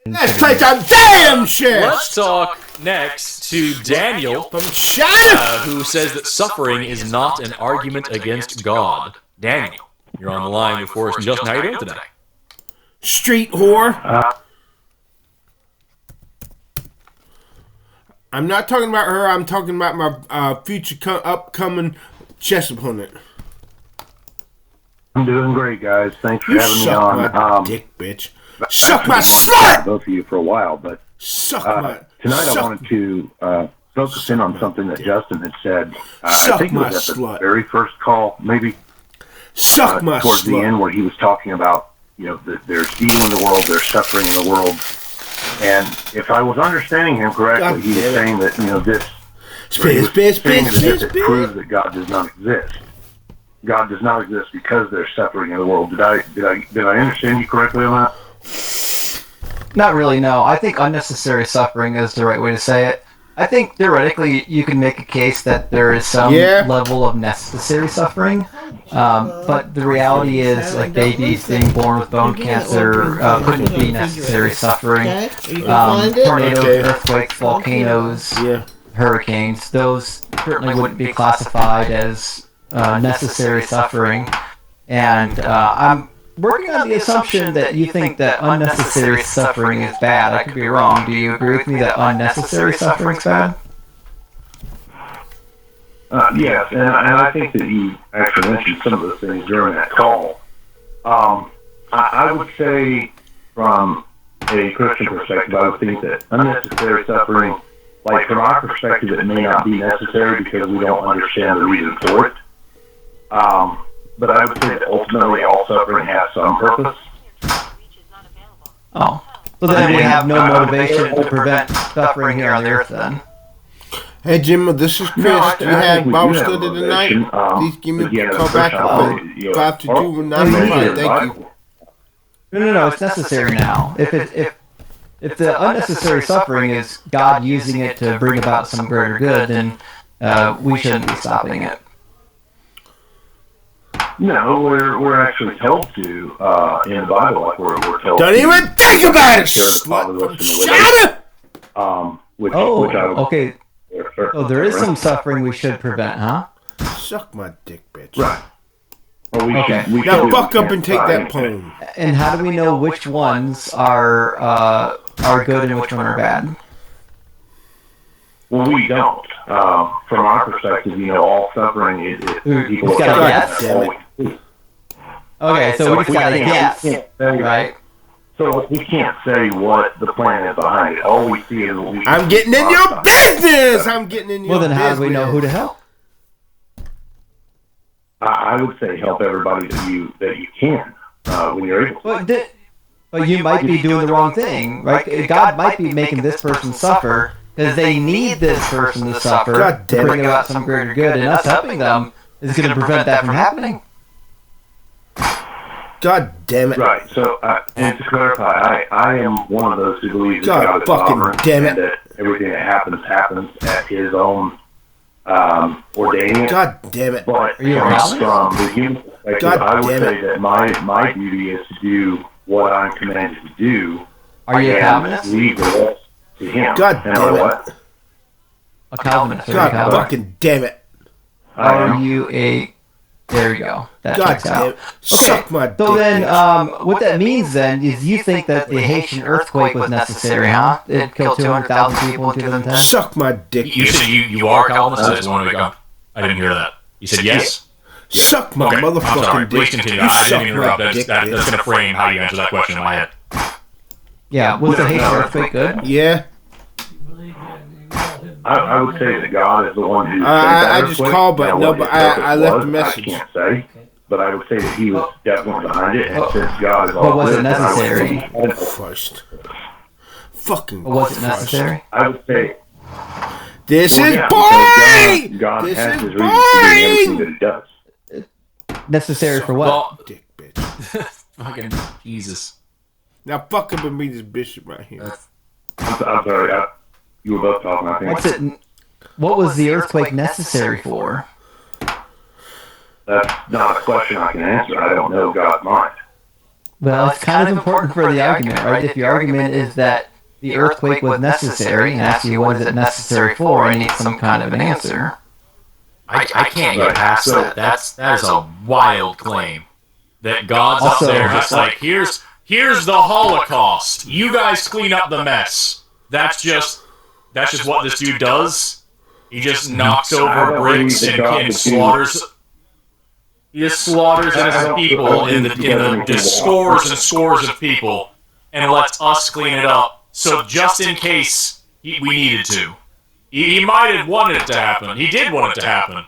Let's play some damn shit! Let's talk next to Daniel, From China! who says that suffering is not an argument against God. Daniel, you're on the line with Forrest and Justin. How are you doing today? Street whore. I'm not talking about her. I'm talking about my future upcoming chess opponent. I'm doing great, guys. Thanks for You having me suck on. my dick, bitch. Suck my slut! Both of you for a while, but Suck my... tonight suck, I wanted to focus in on something that Justin had said. Suck I think it my was at the slut. very first call, maybe Suck my towards the end, slut. where he was talking about, you know, there's evil in the world, there's suffering in the world, and if I was understanding him correctly, he was saying that, you know, this it proves that God does not exist. God does not exist because there's suffering in the world. Did I understand you correctly on that? Not really, no. I think unnecessary suffering is the right way to say it. I think theoretically you can make a case that there is some level of necessary suffering, but the reality is, like, babies being born with bone cancer couldn't be necessary suffering. Tornadoes, earthquakes, volcanoes, hurricanes, those certainly wouldn't be classified as necessary suffering. And I'm working on the assumption that you think that unnecessary suffering is bad. I could be wrong. Do you agree with me that unnecessary suffering is bad? Yes, and I think that you actually mentioned some of those things during that call. I would say, from a Christian perspective, I would think that unnecessary suffering, like from our perspective, it may not be necessary because we don't understand the reason for it. But I would say that ultimately all suffering has some purpose. Oh. So then we have no motivation to prevent suffering here on the earth then. Hey, Jim, this is Chris. Do you have Bible study tonight? Please give me a call back at 522-915. Thank you. No, it's necessary now. If the unnecessary suffering is God using it to bring about some greater good, then we shouldn't be stopping it. No, we're actually told to in the Bible, like we're told. Don't even think about it, slut. Shut up! Which okay. So there is some suffering we should prevent, huh? Suck my dick, bitch. Right. Well, we now buck up and take that poem. And how do we know which ones are good and which ones are bad? Well, we don't. From our perspective, you know, all suffering is people. Okay, so we just gotta guess, right? So we can't say what the plan is behind it. All we see is what we. I'm getting in your business. I'm getting in your business. Well, then how do we know who to help? I would say help everybody that you can when you're able to. But you might be doing the wrong thing, right? God might be making this person suffer because they need this person to suffer to bring about some greater good, and us helping them is going to prevent that from happening. God damn it! Right. So, and to clarify, I am one of those who believes that God is fucking sovereign damn it. and that everything that happens at His own ordaining. God damn it! But Are you from the human perspective, I would say that my duty is to do what I'm commanded to do. Are you a Calvinist? Leave the rest to Him. God damn it! What? A Calvinist. God fucking damn it! Are you a... There you go. That God checks damn out. it! Suck my dick. So then, what that means then is you think that the Haitian earthquake was necessary, huh? It killed 200,000 people in 2010? Suck my dick. You said you are a Calvinist? I just want to make up. I didn't hear that. You said yes? Suck my Okay, I'm sorry. motherfucking Please dick. continue. You I suck didn't my interrupt. dick, That's bitch. going to frame how you answer that question in my head. Yeah, was the Haitian earthquake good? Yeah. I would say that God is the one who. I just called, but no, but I left a message. I can't say, but I would say that He was definitely behind it, and since God is all. But was it necessary? Christ. Fucking. But was it necessary? I would say. This is boring. boring. God This has is His reasons for doing everything that He does. Necessary for what? Well, Dick, bitch. fucking Jesus. Now fuck up and meet this bishop right here. I'm sorry. You were both talking. I think. What was the earthquake necessary for? That's not a question I can answer. I don't know God's mind. Well, it's kind of important for the argument, right? If your argument is that the earthquake was necessary, and ask you what is it necessary for, I need some kind of an answer. I can't get past that. That is a wild claim. That God's up there just like, here's the Holocaust. You guys clean up the mess. That's just what this dude does. He just knocks over bricks and slaughters. He just slaughters innocent people in the just scores and scores of people, and lets us clean it up. So just in case we needed to, he might have wanted it to happen. He did want it to happen,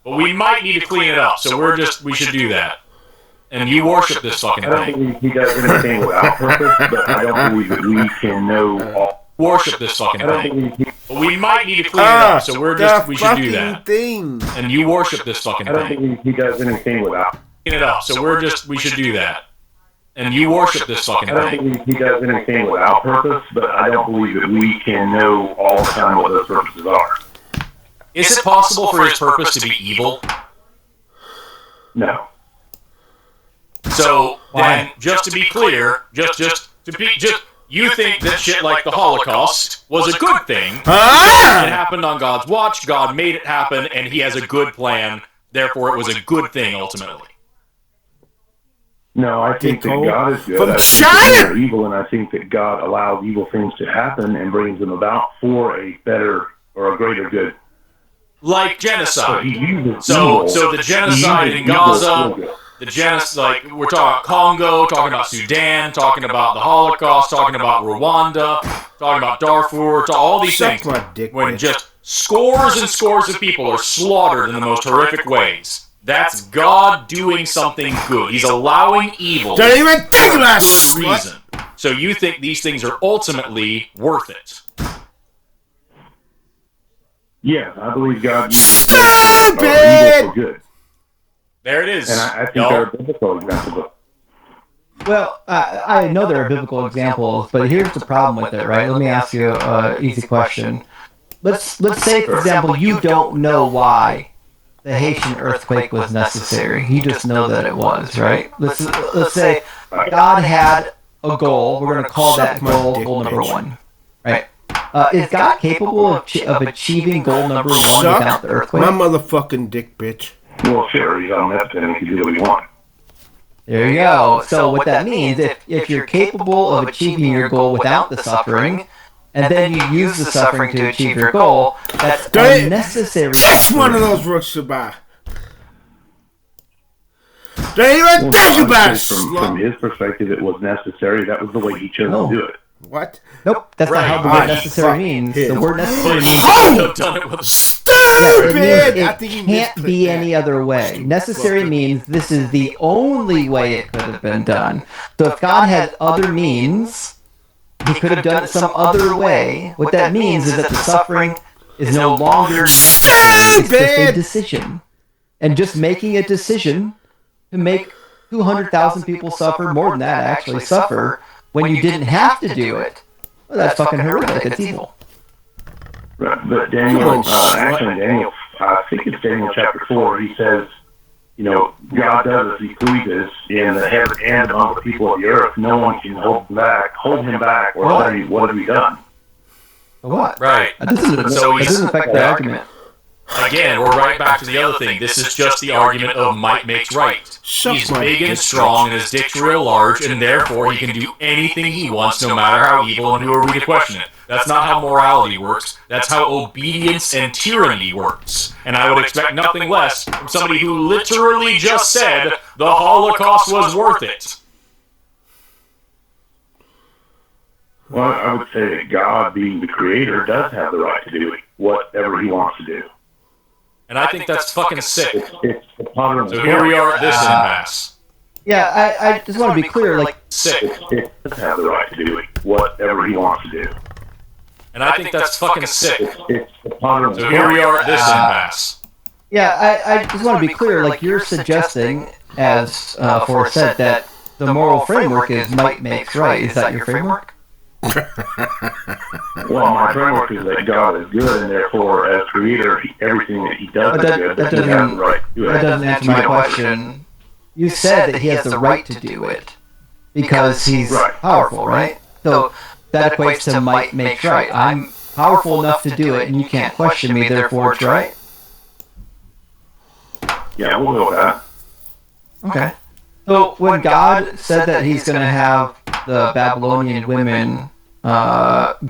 but we might need to clean it up. So we should do that. And you worship this fucking thing. I don't believe he does anything without purpose, but I don't believe that we can know all. Worship this fucking thing. But we might need to clean it up, so we should do that. Thing. And you worship this fucking thing. I don't believe he does anything without. Clean it up, so we should do that. And you worship this fucking thing. I don't believe he does anything without purpose, but I don't believe that we can know all the time what those purposes are. Is it possible for his purpose to be evil? No. So then, just to be clear, you think that shit like the Holocaust was a good thing. It happened on God's watch, God made it happen, and he has a good plan, therefore it was a good thing ultimately. No, I think that God is good. From I think that they're evil, and I think that God allows evil things to happen and brings them about for a better or a greater good. Like genocide. So the genocide in Gaza, the genocide, like we're talking Congo, talking about Sudan, talking about the Holocaust, talking about Rwanda, talking about Darfur, all these things. When just scores and scores of people are slaughtered in the most horrific ways, that's God doing something good. He's allowing evil for a good reason. So you think these things are ultimately worth it? Yeah, I believe God uses evil for good. There it is. And I think there are biblical examples. Well, I know there are biblical examples, but here's the problem with it, right? Let me ask you an easy question. Let's say, for example, you don't know why the Haitian earthquake was necessary. You just know that it was, right? Let's say God had a goal. We're going to call that goal number one, right? Is God capable of achieving goal number one without the earthquake? My motherfucking dick, bitch. Well, sure, he's omnipotent and he can do what he wants. There you go. So what that means, if you're capable of achieving your goal without the suffering, and then you use the suffering to achieve your goal, that's unnecessary. That's one of those works to buy. Don't even think about it. From his perspective, it was necessary. That was the way he chose to do it. What? Nope, that's not how the word necessary means. The word necessary means it can't be any other way. Necessary means this is the only way it could have been done. So if God had other means, he could have done it some other way. What that means is that the suffering is no longer necessary. It's just a decision. And just making a decision to make 200,000 people suffer, more than that actually suffer, when you didn't have to do it, well, that's fucking horrific. It's evil. Right, but Daniel, Daniel, I think it's Daniel chapter 4, he says, God does as he pleases in the heaven and among the people of the earth. No one can hold him back, or say, what have we done? What? Right. That doesn't affect the argument. Again, we're right back to the other thing. This is just the argument of might makes right. He's big and strong, and his dick's real large, and therefore he can do anything he wants, no matter how evil, and who are we to question it? That's not how morality works. That's how obedience and tyranny works. And I would expect nothing less from somebody who literally just said the Holocaust was worth it. Well, I would say that God, being the creator, does have the right to do whatever he wants to do. And I think that's fucking sick. It's so here we are at this impasse. Yeah, I just want to be clear, sick. It does have the right to do whatever he wants to do. And I think that's fucking sick. So here we are at this impasse. Yeah, I just want to be clear, you're suggesting, as Forrest said, that the moral framework is might makes right. Is that your framework? Well, my framework is that God is good, and therefore, as creator, everything that he does is good. That doesn't answer my question. You said that he has the right to do it. because he's powerful, right? So that equates to might makes right. I'm powerful enough to do it, and you can't question me, therefore it's right. Yeah, we'll go with that. Okay. So when God said that he's going to have the Babylonian women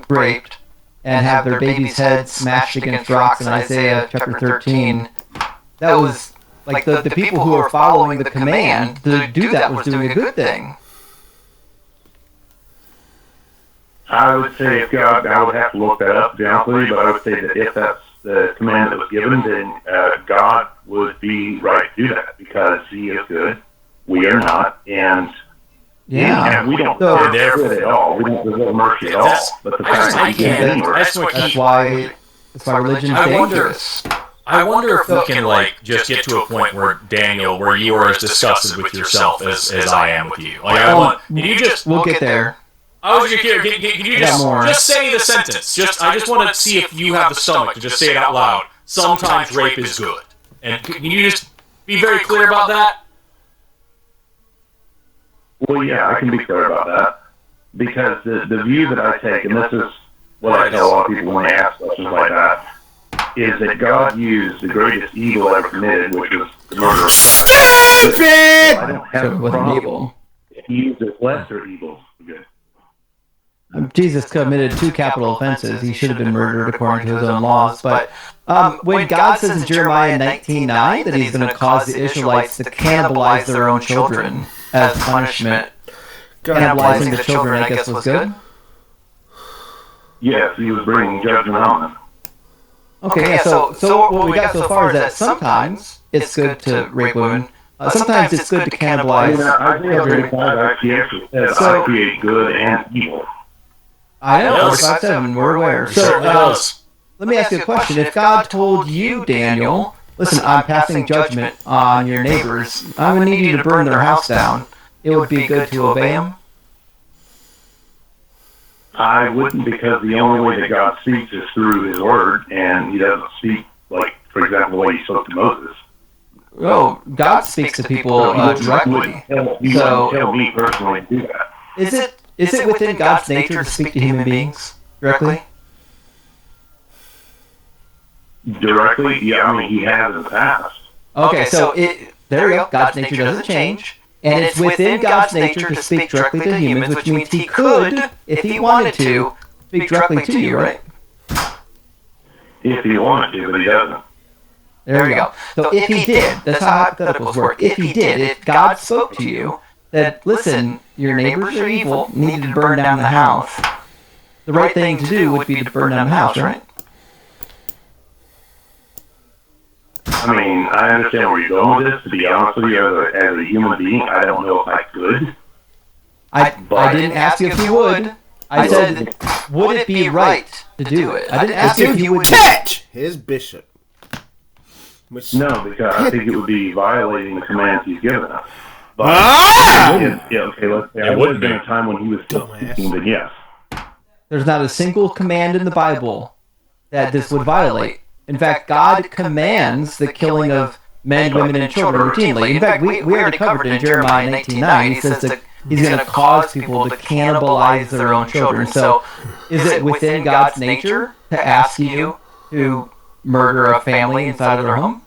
raped and have their babies' heads smashed against rocks in Isaiah chapter 13, that was like the people who were following the command to do that was doing a good thing. I would say if God, I would have to look that up, to be honest with you, but I would say that if that's the command that was given, then God would be right to do that because he is good. We are not, and we don't deserve it at all. We don't deserve mercy at all. But the fact that he gives mercy, that's why religion's dangerous. I wonder if we can just get to a point where Daniel, where you are as disgusted with yourself as I am with you. We'll get there. I was just curious. Can you just say the sentence? I just want to see if you have the stomach to just say it out loud. Sometimes rape is good. And can you just be very clear about that? Well, yeah, I can be clear about that. Because the view that I take, and this is what I tell a lot of people when they ask questions like that, is that God used the greatest evil ever committed, which was the murder of Stupid! So I don't have a problem. Evil. He used a lesser evil. Good. Jesus committed 2 capital offenses. He should have been murdered according to his own laws. But when God says in Jeremiah 19:9 that he's going to cause the Israelites to cannibalize their own children as punishment, cannibalizing the children, I guess, was good? Yes, he was bringing judgment on them. Okay, yeah, so what we got so far is that sometimes it's good to rape women. Sometimes it's good to cannibalize children. Actually says, I create good and evil. I know, 457, we're aware. So, let me ask you a question. If God told you, Daniel, listen, I'm passing judgment on your neighbors, I'm going to need you to burn their house down, it would be good to obey him? I wouldn't, because the only way that God speaks is through his word, and he doesn't speak, for example, the way he spoke to Moses. Oh, God speaks to people directly. So, tell me personally to do that. Is it within God's nature to speak to human beings directly? Directly? Yeah, I mean, he has in the past. Okay, so there you go. God's nature doesn't change. And it's within God's nature to speak directly to humans, which means he could, if he wanted to, speak directly to you, right? If he wanted to, but he doesn't. There you go. So if he did, that's how hypotheticals work. If God spoke to you, that, listen, your neighbors are evil, need to burn down the house, the right thing to do would be to burn down the house, right? I mean, I understand where you're going with this. To be honest with you, as a human being, I don't know if I could. I didn't ask you if you would. I said, would it be right to do it? I didn't ask you if you would catch his bishop. No, because I think it would be violating the commands he's given us. But, let's say I would have been a time when he was still speaking, then yes. There's not a single command in the Bible that this would violate. In fact, God commands the killing of men, women, and children routinely. In fact, we already covered in Jeremiah 19:9. He says that he's going to cause people to cannibalize their own children. So, is it within God's nature to ask you to murder a family inside of their home?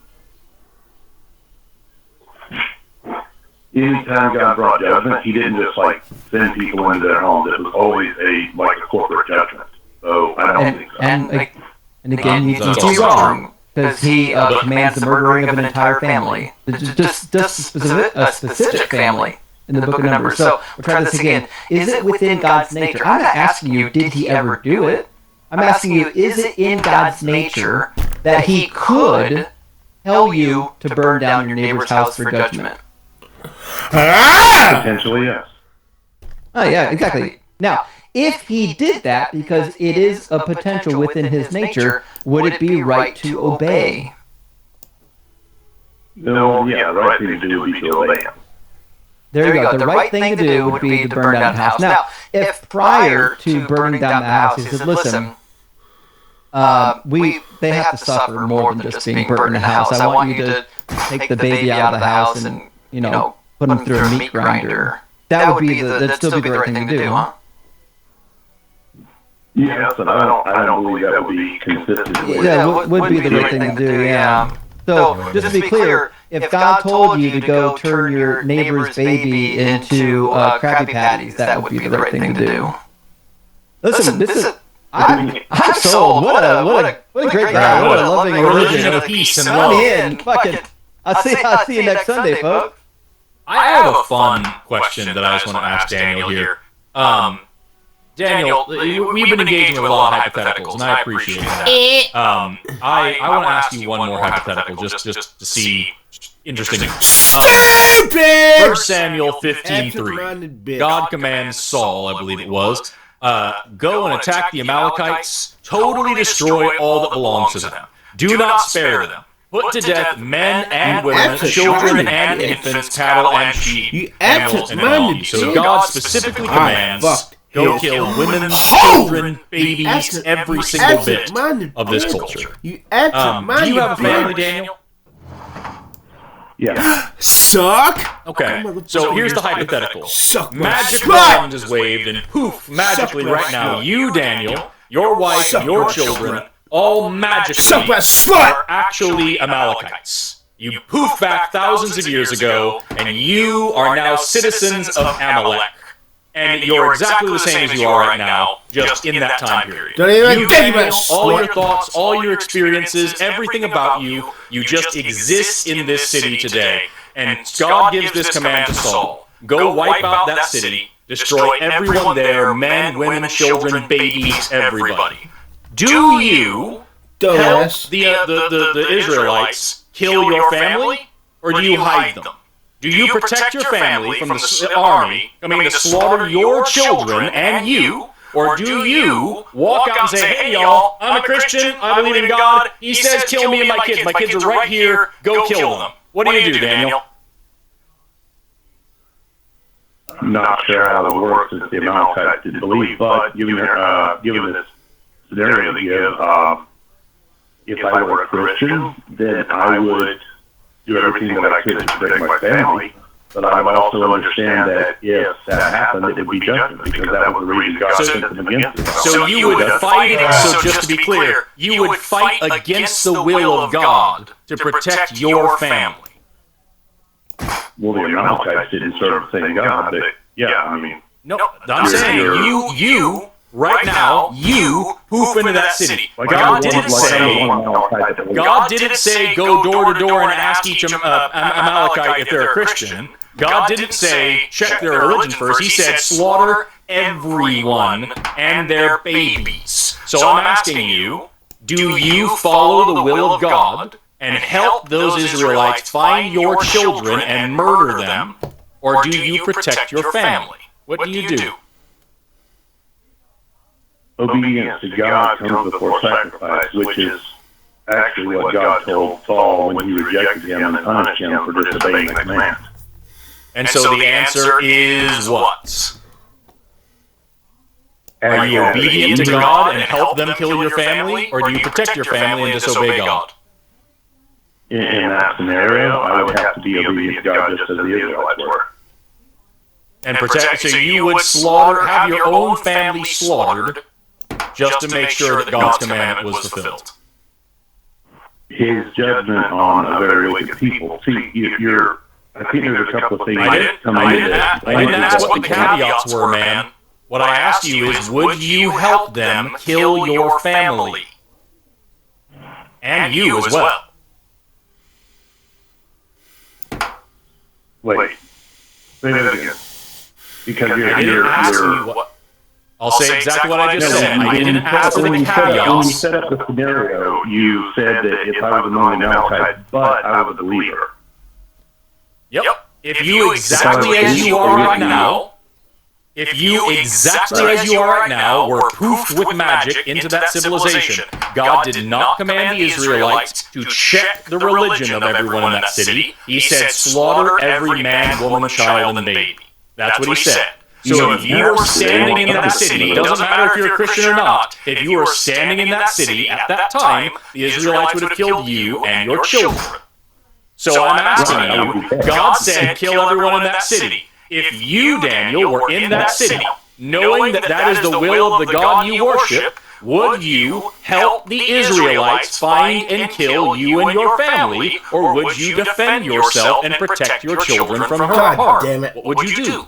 Anytime God brought judgment, he didn't just send people into their homes. It was always a corporate judgment. So I don't think so. And again, he's wrong, because he commands the murdering of an entire family. Just a specific family in the book of Numbers. So we'll try this again. Is it within God's nature? I'm not asking you, did he ever do it? I'm asking you, is it in God's nature that he could tell you to burn down your neighbor's house for judgment? Potentially, yes. Oh, yeah, exactly. Now, if he did that, because it is a potential within his nature, would it be right to obey? No, yeah, the right thing to do would be to obey him. There you go. The right thing to do would be to burn down the house. Now, if prior to burning down the house, he said, listen, they have to suffer more than just being burnt in the house. I want you to take the baby out of the house and, put them through a meat grinder. that'd still be the right thing to do, huh? Yes, and I don't believe that would be consistent. Yeah, would be the right thing to do. Yeah. So just to be clear, if God told you to go turn your neighbor's baby into Krabby Patties, that would be the right thing to do. Listen, I'm sold. What a great guy. What a loving religion of peace and love. Fucking, I'll see you next Sunday, folks. I have a fun question that I just want to ask Daniel here. Daniel, we've been engaging with a lot of hypotheticals, and I appreciate that. I want to ask you one more hypothetical, just to see. Interesting. 1 Samuel 15:3. God commands Saul, I believe it was, go and attack the Amalekites, totally destroy all that belongs to them. Do not spare them. Put to death men and women, children and infants, cattle and sheep, animals and donkeys. So God specifically commands, go kill women, children, babies, every single bit of this culture. Do you have a family, Daniel? Yeah. Suck? Okay, so here's the hypothetical. Magic wand is waved, and poof, magically right now, you, Daniel, your wife, your children, all magically are actually Amalekites. You poof back thousands of years ago, and you are now citizens of Amalek. And you're exactly the same as you are right now, just in that time period. Don't even think about it. All your thoughts, all your experiences, everything about you, you just exist in this city today. And God gives this command to Saul. Go wipe out that city, destroy everyone there, men, women, children, babies, everybody. Do you help the Israelites kill your family, or do you hide them? Do you protect your family from the army coming to slaughter your children and you, or do you walk out and say, hey y'all, I'm a Christian, I believe in God, He says kill me and my kids are right here, go kill them. What do you do, Daniel? I'm not sure how that works since the Amalekites didn't believe, but given this scenario that you give, if I were a Christian, then I would do everything that I could to protect my family, but I would also understand that if that happened, it would be judgment, because that was the reason God sent them against it. So you would fight, so just to be clear, you would fight against the will of God to protect your family. Well, the Amalekites didn't serve the same God, but yeah, I mean... No, I'm saying you... Right now, you poof into that city. God didn't say go door to door and ask each Amalekite if they're a Christian. God didn't say check their religion first. He said slaughter everyone and their babies. So I'm asking you, do you follow the will of God and help those Israelites find your children and murder them, or do you protect your family? What do you do? Obedience to God comes before sacrifice, which is actually what God told Saul when he rejected him and punished him for disobeying the command. And so the answer is what? Are you obedient to God and help them kill your family, or do you protect your family and disobey God? In that scenario, I would have to be obedient to God just as the Israelites were. And protect, so you would have your own family slaughtered, just to make sure that God's commandment was fulfilled. His judgment on a very wicked people. See, I think there's a couple of things. I didn't ask what the caveats were, man. What I asked you is, would you help them kill your family? And you as well. Wait. Say that again. Because you're I'll say exactly what I just said. I didn't ask for the caveats. When you set up the scenario, you said that if I was a non-Amalekite, but I was a believer. Yep. If you exactly as you are right now, were poofed with magic into that civilization, God did not command the Israelites to check the religion of everyone in that city. He said, slaughter every man, woman, child, and baby. That's what he said. So if you were standing in that city, it doesn't matter if you're a Christian or not, if you were standing in that city at that time, the Israelites would have killed you and your children. So I'm asking you, God said kill everyone in that city. if you, Daniel, were in that city, knowing that that is the will of the God you worship, would you help the Israelites find and kill you and your family, or would you defend yourself and protect your children from harm? God damn it. What would you do?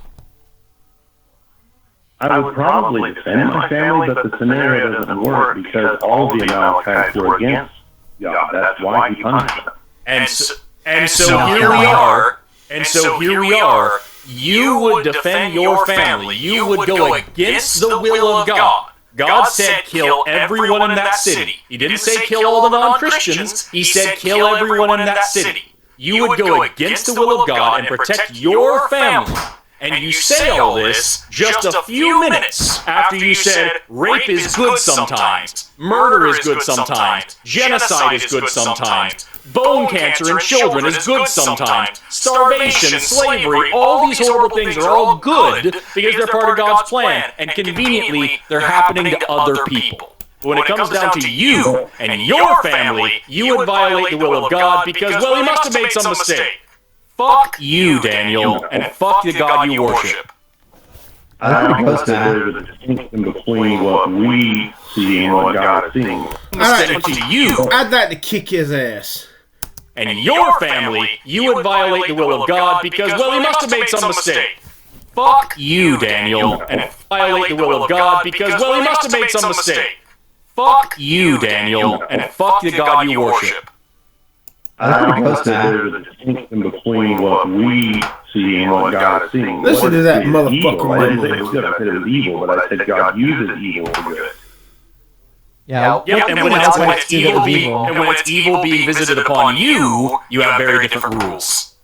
I would probably defend my family, but the scenario doesn't work because all the Amalekites were against God. That's why he punished them. And so here we are. And so here we are. You would defend your family. You would go against the will of God. God said kill everyone in that city. He didn't say kill all the non-Christians. He said kill everyone in that city. You would go against the will of God and protect your family. And you say all this just a few minutes after you said rape is good sometimes, murder is good sometimes, genocide is good sometimes, bone cancer in children is good sometimes, starvation, slavery, all these horrible things are all good because they're part of God's plan, and conveniently they're happening to other people. But when it comes down to you and your family, you would violate the will of God because, well, he must have made some mistake. Fuck you, Daniel, and fuck the God you worship. I think there's a distinction between what we see and what God is seeing. I'd like to kick his ass. And your family, you would violate the will of God because, well, he must have made some mistake. Fuck you, Daniel, and violate the will of God because, well, he must have made some mistake. Fuck you, Daniel, and fuck the God you worship. I think there's a distinction between what we see and what God is seeing. Listen to that motherfucker. I didn't say it was good. I said it was evil, but I said God uses evil for good. Yeah, and when it's evil being visited upon you, you have very different rules.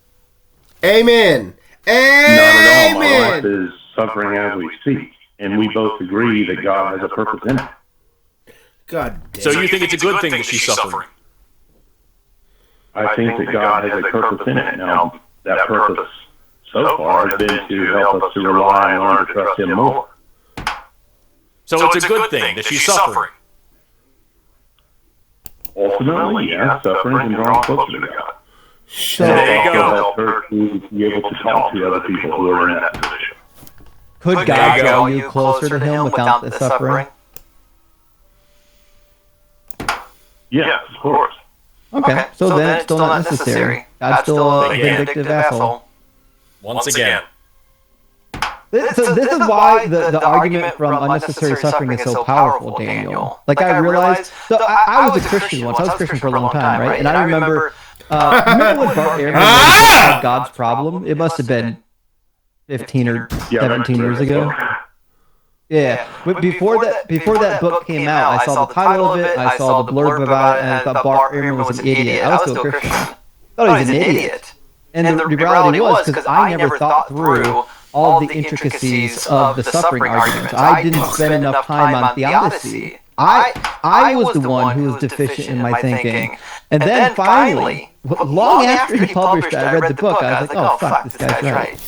Amen. Not at all. My life is suffering as we speak, and we both agree that God has a purpose in it. God damn. So you think it's a good thing that she's suffering? I think that God has a purpose in it. Now, that purpose so far has been to help us to rely and learn to trust Him more. So it's a good thing that she's suffering? Ultimately, yeah, suffering can draw closer to God. So there you go. Help her to be able to talk to other people who are in that position. Could God draw you closer to Him without the suffering? Yes, of course. Okay, so then it's still not necessary. God's still a vindictive asshole. Once again. This is why the argument from unnecessary suffering is so powerful, Daniel. Like I realized, so I was a Christian once. I was a Christian for a long time, right? And I remember when Bart Ehrman had God's Problem? It must have been 15 or 17 years ago. Yeah, but before that book came out, I saw the title of it, I saw the blurb about it, and I thought Bart Ehrman was an idiot. I was still a Christian. I thought he was an idiot. And the reality was, because I never thought through all the intricacies of the suffering arguments. I didn't spend enough time on theodicy. I was the one who was deficient in my thinking. And then finally, long after he published it, I read the book, I was like, oh, fuck, this guy's right.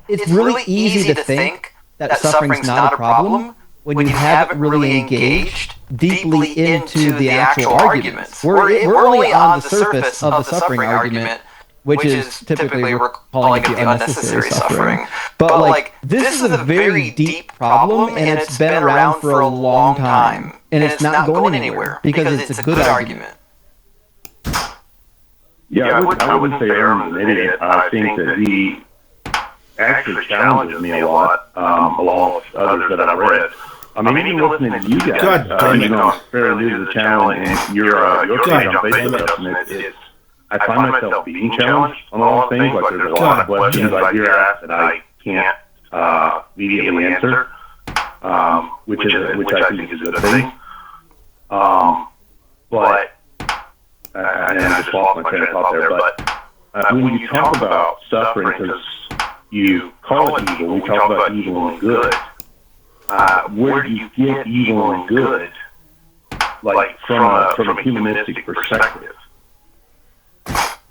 It's really easy to think that suffering's not a problem when you haven't really engaged deeply into the actual arguments. We're only on the surface of the suffering argument, which is typically we're calling it the unnecessary suffering. But like this is a very deep problem, and it's been around for a long time, and it's not going anywhere because it's a good argument. Yeah, I wouldn't say Ehrman's an idiot. I think that he actually challenges me a lot, along with others that I've read. I mean, even listening to you guys, I'm fairly new to the channel, and your page on Facebook, and I find myself being challenged on a lot of things. Like there's a lot of questions I hear asked that I can't immediately answer, which I think is a good thing. But and I just lost my train of thought there. But when you talk about suffering, because you call it evil, we talk about evil and good. Where do you get evil and good, like from a humanistic perspective?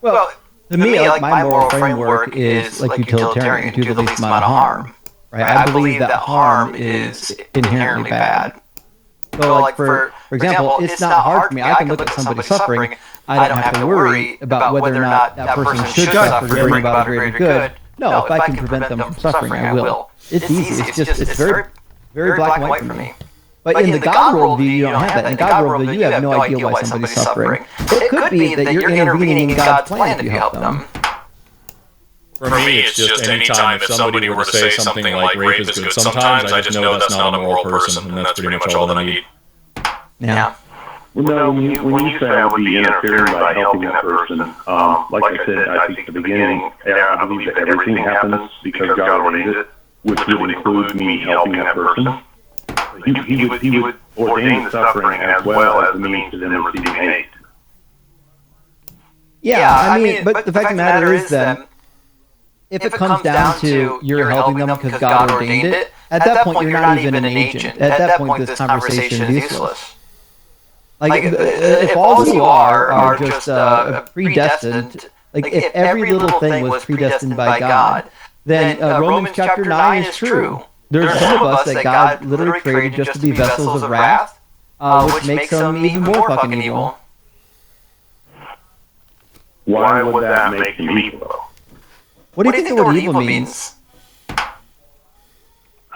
Well, to me, like my moral framework is like utilitarian, do the least amount of harm. Right? I believe that harm is inherently bad. So, like for example, it's not hard for me. I can look at somebody suffering. I don't have to worry about whether or not that person should suffer to bring about a greater good. No, if I can prevent them from suffering, I will. It's easy. It's very, very black and white for me. But in the God worldview, you don't have that. In God worldview, you have no idea why somebody's suffering. It could be that you're intervening in God's plan if you help them. For me, it's just anytime if somebody were to say something like rape is good, sometimes I just know that's not a moral person, and that's pretty much all that I need. Yeah. Well, no, when you say I would be interfering by helping that person, like I said, I think at the beginning, I believe that everything happens because God ordained it, which would include me helping that person. He would ordain the suffering as well as the means to them receiving hate. Yeah, I mean, but the fact of the matter is that if it comes down to you're helping them because God ordained it, at that point you're not even an agent. At that point, this conversation is useless. Like, if all you are just predestined, like if every little thing was predestined by God, then Romans chapter 9 is true. There's some of us that God literally created just to be vessels of wrath, which makes them even more fucking evil. Why would that make them evil? What do you think the word evil means?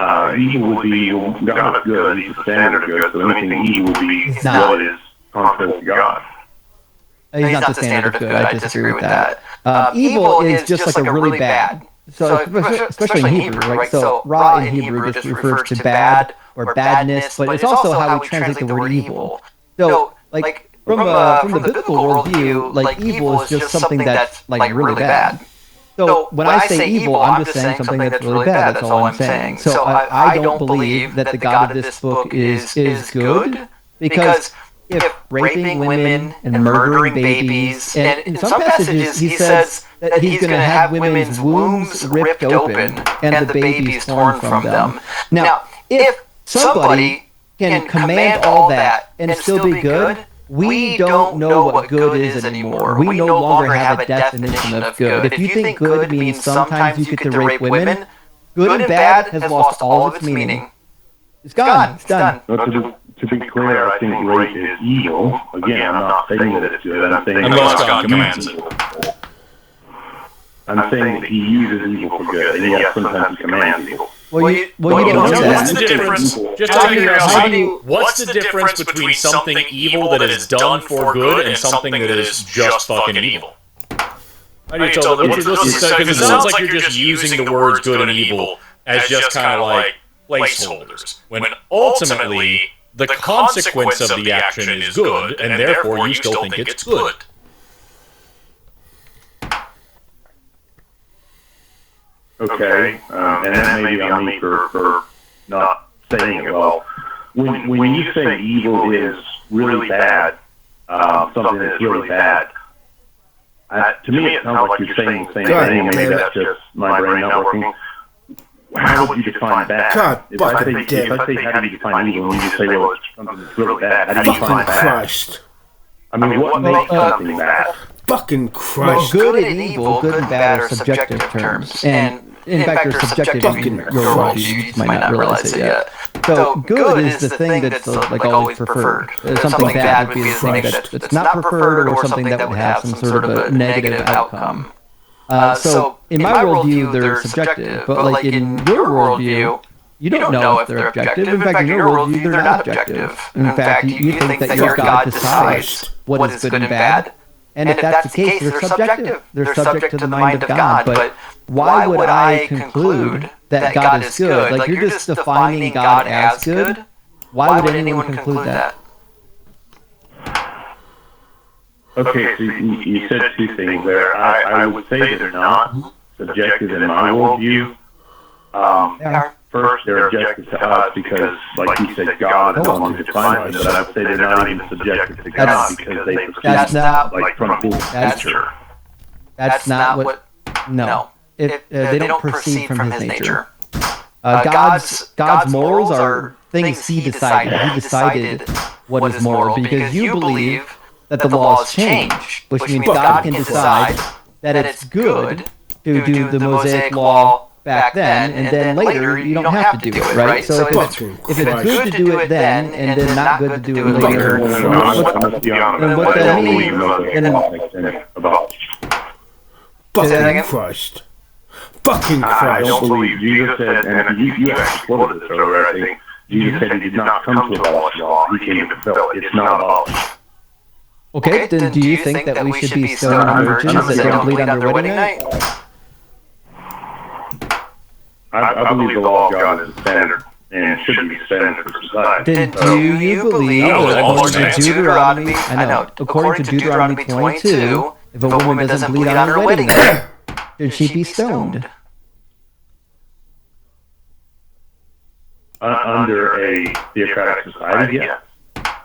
Evil would be, God is good, he's the standard of good, so anything evil would be what is contrary to God. He's not the standard of good, I disagree with that. Evil is just like a really bad. So, especially in Hebrew, right? So, ra in Hebrew just refers to bad or badness, but it's also how we translate the word evil. So, like, from the biblical worldview, like, evil is just something that's, like, really bad. So, when I say evil, I'm just saying something that's really bad, that's all I'm saying. So, I don't believe that the God of this book is good, because if raping women and murdering babies, and in some passages he says that he's going to have women's wombs ripped open and the babies torn from them. Now, if somebody can command all that and still be good, we don't know what good is anymore. We no longer have a definition of good. If you think good means sometimes you get to rape women, good and bad has lost all of its meaning. It's gone. It's done. To be clear, I think rape is evil. Again, I'm not saying that it's good. I'm saying Unless God commands it. I'm saying that he uses evil for good, and yes, sometimes he commands evil. Well, you don't know that. What's the difference? Just out of curiosity, what's the difference between something evil that is done for good and something that is just fucking evil? How do you tell that? Because it sounds like you're just using the words good and evil as just kind of like placeholders, when ultimately the consequence of the action is good, and therefore you still think it's good. Okay, and that may be on me for not saying it well. When you say evil is really bad, something that's really bad, to me it sounds like you're saying the same thing, and maybe that's just my brain not working. How would you define bad? God, if I say how do you define evil, and you just say, well, it's something that's really bad, how do you define bad? Christ. I mean, what makes something bad? Fucking Christ. Well, good and evil, good and bad are subjective terms. And in fact, they're subjective in your worldview. You might not realize it yet. So good is the thing that's like always preferred. Something bad would be the thing that's not preferred, or something that would have some sort of a negative outcome. So in my worldview, they're subjective. But like in your worldview, you don't know if they're objective. In fact, in your worldview, they're not objective. In fact, you think that your God decides what is good and bad. And if that's the case, they're subjective. They're subject to the mind of God. But why would I conclude that God is good? Like, you're just defining God as good? Why would anyone conclude that? Okay, so you said two things there. I would say they're not subjective in my worldview. First, they're objective to us because, like you said, God is the one who defines them, but I would say they're not even subjective to God because they proceed like from His nature. That's not what... No. They don't proceed from His nature. God's morals are things He decided. He decided what is moral because you believe that the laws change, which means God can decide that it's good to do the Mosaic law back then, and then later you don't have to do it, right? So if it's good to do it then, and then not good to do it later, then what that means... Fucking Christ. fucking Christ. I don't believe Jesus said, and you actually quoted this earlier, I think. Jesus said he did not come to abolish the law, he came to fulfill it. It's not abolished. Okay, then do you think that we should be stoning virgins that don't bleed on their wedding night? I believe the law of God is the standard, and should be the standard for society. Then do you believe that according to Deuteronomy, according to Deuteronomy 22, if a woman doesn't bleed on her wedding night, should she be stoned? Under a theocratic society, yes.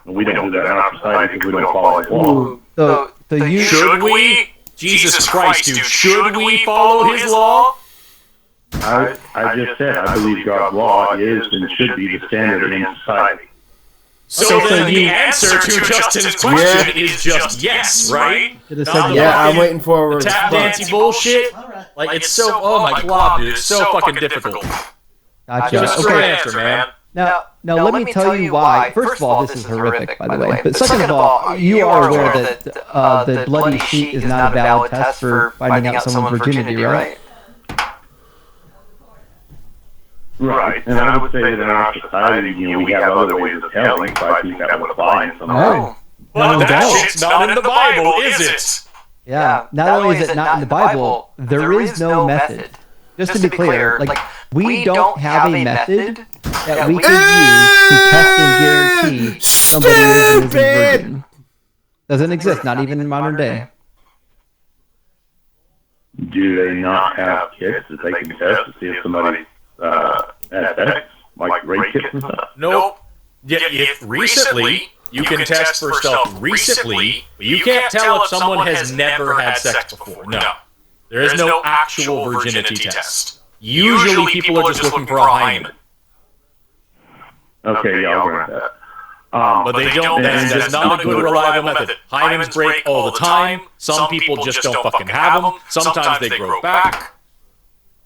We don't do that in our society because we don't follow his law. So you should we? Jesus Christ, dude, should we follow his law? I just said I believe God's law is and should be the standard in society. So then the answer to Justin's question is just yes, right? I'm waiting for a tap dancey bullshit. Like, it's so, oh my god, dude, it's so fucking difficult. Gotcha. Just a straight answer, man. Now, let me tell you why. First of all, this is horrific, by the way. But second of all, you are aware that the bloody sheet is not a valid test for finding out someone's virginity, right? Right, and I would say that in our society, we have other ways of telling, so I think that would apply in some way. But that shit's not in the Bible, is it? Yeah, not only is it not in the Bible, there is no method. Just to be clear, like, we don't have a method that we can use to test and guarantee somebody is a virgin. Doesn't exist, not even in modern day. Do they not have kits that they can test to see if somebody has sex, like rape kits and stuff? Nope. Recently, you can test for stuff recently, but you can't tell if someone has never had sex before. No. There is no actual virginity test. Usually people are just looking for a hymen. Okay, yeah, I'll grant that. But they don't, that's not a good reliable method. Hymens break all the time. Some people just don't fucking have them. Sometimes they grow back.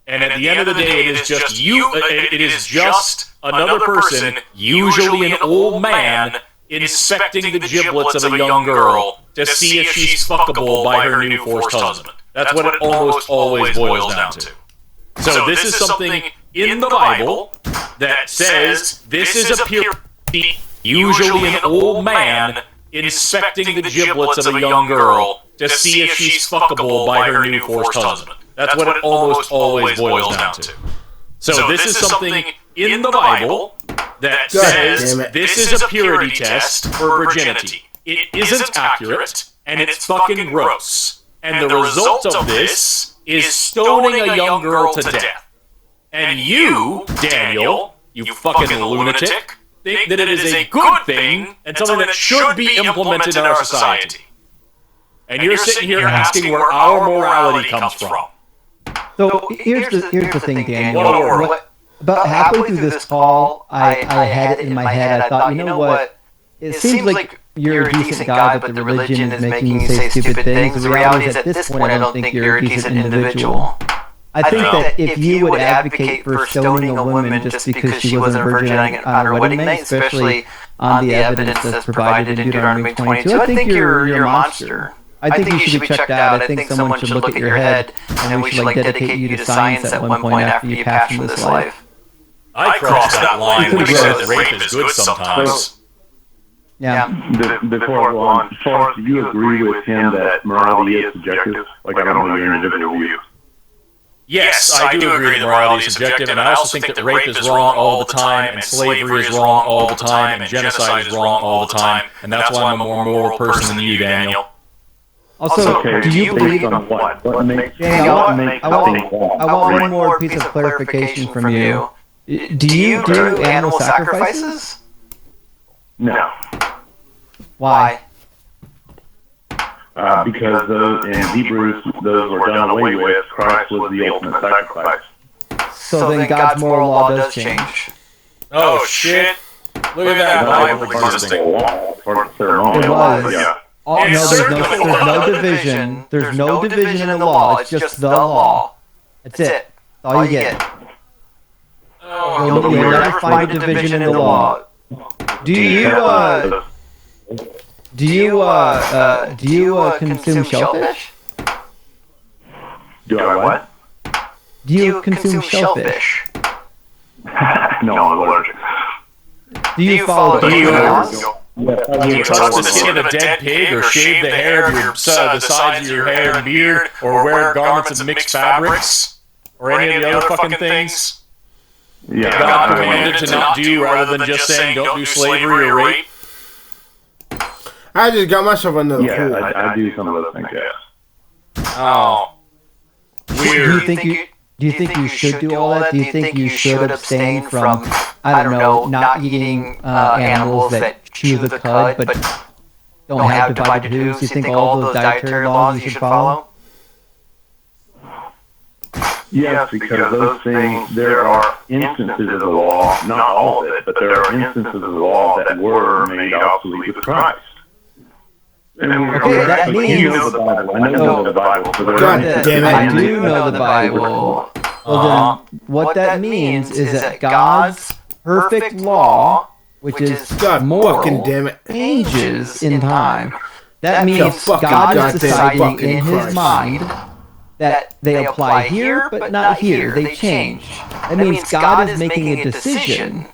And at the end of the day, it is just another person, usually an old man, inspecting the giblets of a young girl to see if she's fuckable by her new forced husband. That's what it almost always boils down to. So this is something in the Bible that says this is a purity, usually an old man inspecting the giblets of a young girl to see if she's fuckable by her new forced husband. That's what it almost always boils down to. So this is something in the Bible that says this is a purity test for virginity. It isn't accurate, and it's fucking gross. And the result of this is stoning a young girl to death. And you, Daniel, you fucking lunatic, think that it is a good thing and something that should be implemented in our society. And you're sitting here asking where our morality comes from. So here's the thing, Daniel. About halfway through this call, I had it in my head. I thought, you know what? It seems like you're a decent guy, but the religion is making you say stupid things. The reality is, at this point, I don't think you're a decent individual. I think that if you would advocate for stoning a woman just because she wasn't a virgin on her wedding night, especially on the evidence that's provided in Deuteronomy 22, I think you're a monster. I think you should be checked out. I think someone should look at your head, and we should dedicate you to science at one point after you pass from this life. I crossed that line when you said that rape is good sometimes. Yeah. Before I go on, do you agree with him that morality is subjective? Like, I don't know your individual view. Yes, I do agree that morality is subjective, and I also think that rape is wrong all the time, and slavery is wrong all the time, and genocide is wrong all the time, and that's why I'm a more moral person than you, Daniel. Also, do you believe on what? What makes I want one more piece of clarification from you. Do you do animal sacrifices? No. Why? Because those, in Hebrews, those were done away with. Christ was the ultimate sacrifice. So then God's moral law does change. Oh shit! Look at that Bible existing. It was. Yeah. Oh, no, there's no division. There's no division in the law. It's just the law. That's it. That's all you get. You'll never find a division in the law. Do you consume shellfish? Do I what? Do you consume shellfish? No, I'm allergic. Do you follow the laws? Do you touch the skin of a dead pig, or shave the hair of the sides of your hair and beard, or wear garments of mixed fabrics, or any of the other fucking things? Yeah, God commanded to not do, rather than just saying don't do slavery or rape. I just got myself another yeah, pool. I do some of those things. Yes. Oh, weird. Do you think you should do all that? Do you think you should abstain from, I don't know, not eating animals that chew the cud but don't have divided hooves? Do you think all those dietary laws you should follow? Yes, because those things, there are instances of the law, not all of it, but there are instances of the law that were made obsolete with Christ. Okay, that means... You know the Bible. I know the Bible. So God damn it. I do know the Bible. Well, then, what that means is that God's perfect law, which is moral, damn it, changes in time. That means God is deciding in His mind that they apply here, but not here. They change. That means God is making a decision.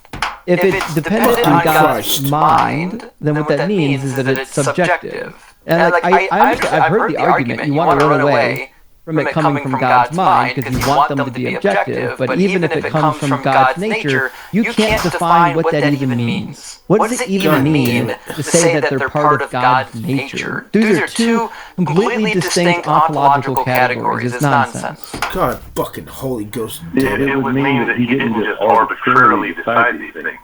If it's dependent on God's mind, then what that means is that it's subjective. And like, I've heard the argument, you want to run away from it coming from God's mind because you want them to be objective, but even if it comes from God's nature, you can't define what that even means. What does it even mean to say that they're part of God's nature? These are two completely distinct ontological categories. It's nonsense. God fucking Holy Ghost. It would mean that He didn't just arbitrarily decide these things.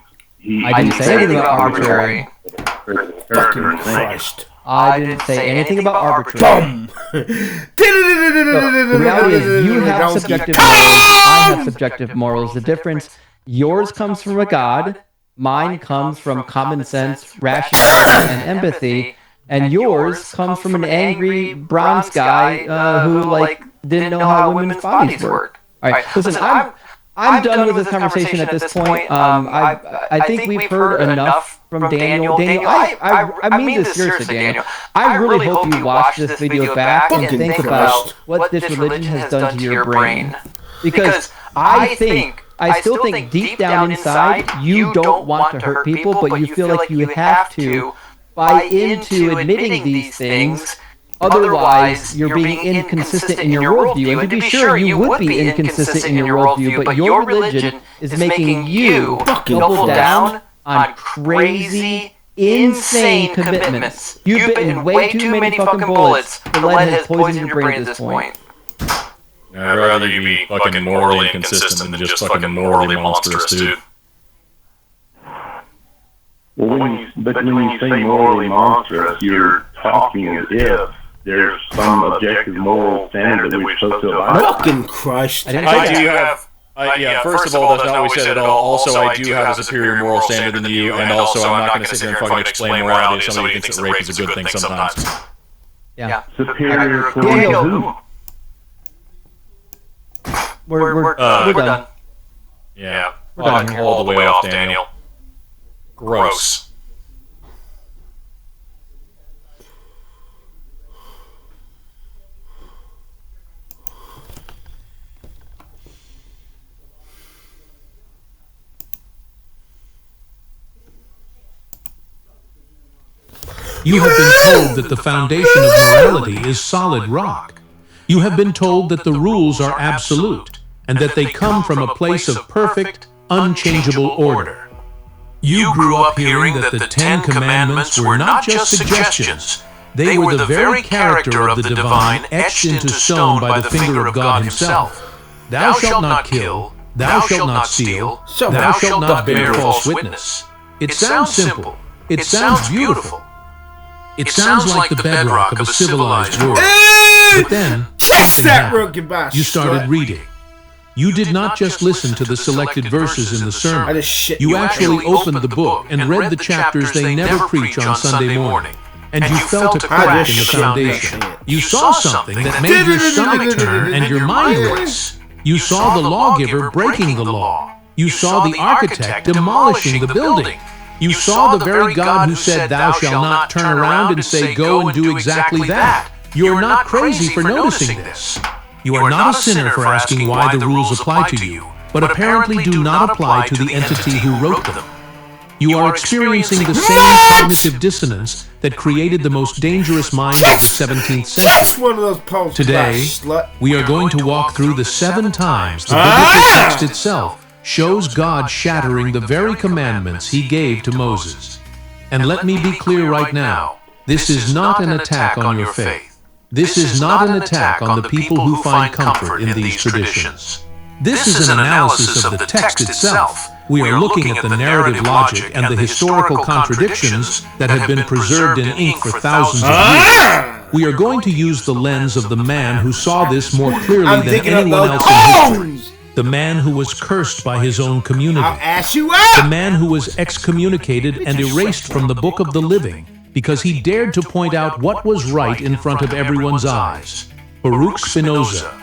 I didn't say anything about arbitrary. Fucking Christ. I didn't say anything about arbitrary. Boom! The reality is you have subjective morals, I have subjective morals. The difference, yours comes from a God, mine comes from common sense, rationality, and empathy, and yours comes from an angry bronze guy who didn't know how women's bodies work. All right, listen, I'm done with this conversation at this point. I think we've heard enough from Daniel. Daniel, I mean this seriously, Daniel. I really hope you watch this video back and think about what this religion has done to your brain. Because I still think deep down inside, you don't want to hurt people, but you feel like you have to buy into admitting these things. Otherwise, you're being inconsistent in your worldview. And to be sure, you would be inconsistent in your worldview, but your religion is making you double down on crazy, insane commitments. You've bitten way too many fucking bullets. The lead has poisoned your brain at this point. I'd rather you be fucking morally inconsistent than just fucking morally monstrous, dude. Well, when you say morally monstrous, you're talking as if there's some objective moral standard that we're supposed to abide by. Fucking Christ. I do have... first of all, that's not what we said at all. Also, I do have a superior moral standard than you, and also I'm not going to sit here and fucking explain morality to somebody who thinks that rape is a good thing sometimes. Yeah. Superior according to who? We're done. Yeah. We're done all the way off, Daniel. Gross. You have been told that the foundation of morality is solid rock. You have been told that the rules are absolute, and that they come from a place of perfect, unchangeable order. You grew up hearing that the 10 Commandments were not just suggestions. They were the very character of the divine etched into stone by the finger of God Himself. Thou shalt not kill, thou shalt not steal, thou shalt not bear false witness. It sounds simple. It sounds beautiful. It sounds like the bedrock of a civilized world. But then, you started reading. You did not just listen to the selected verses in the sermon. You actually opened the book and read the chapters they never preach on Sunday morning. And you felt a crack in the foundation. You saw something that made your stomach turn and your mind race. You saw the lawgiver breaking the law. You saw the architect demolishing the building. You saw the very God who said, "Thou shalt not turn around and say, go and do exactly that." You're not crazy for noticing this. You are not a sinner for asking why the rules apply to you, but apparently do not apply to the entity who wrote them. You are experiencing the same cognitive dissonance that created the most dangerous mind of the 17th century. Today, we are going to walk through the 7 times the biblical text itself shows God shattering the very commandments He gave to Moses. And let me be clear right now, this is not an attack on your faith. This is not an attack on the people who find comfort in these traditions. This is an analysis of the text itself. We are looking at the narrative logic and the historical contradictions that have been preserved in ink for thousands of years. We are going to use the lens of the man who saw this more clearly than anyone else in history. The man who was cursed by his own community. The man who was excommunicated and erased from the book of the living because he dared to point out what was right in front of everyone's eyes. Baruch Spinoza.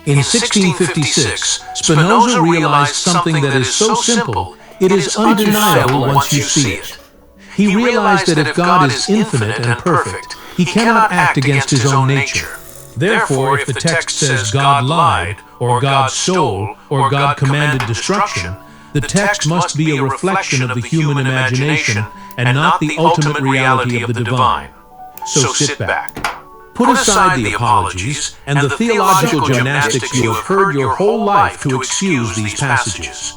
In 1656, Spinoza realized something that is so simple, it is undeniable once you see it. He realized that if God is infinite and perfect, He cannot act against His own nature. Therefore, if the text says God lied, or God stole, or God commanded destruction, the text must be a reflection of the human imagination and not the ultimate reality of the divine. So sit back. Put aside the apologies and the theological gymnastics you have heard your whole life to excuse these passages.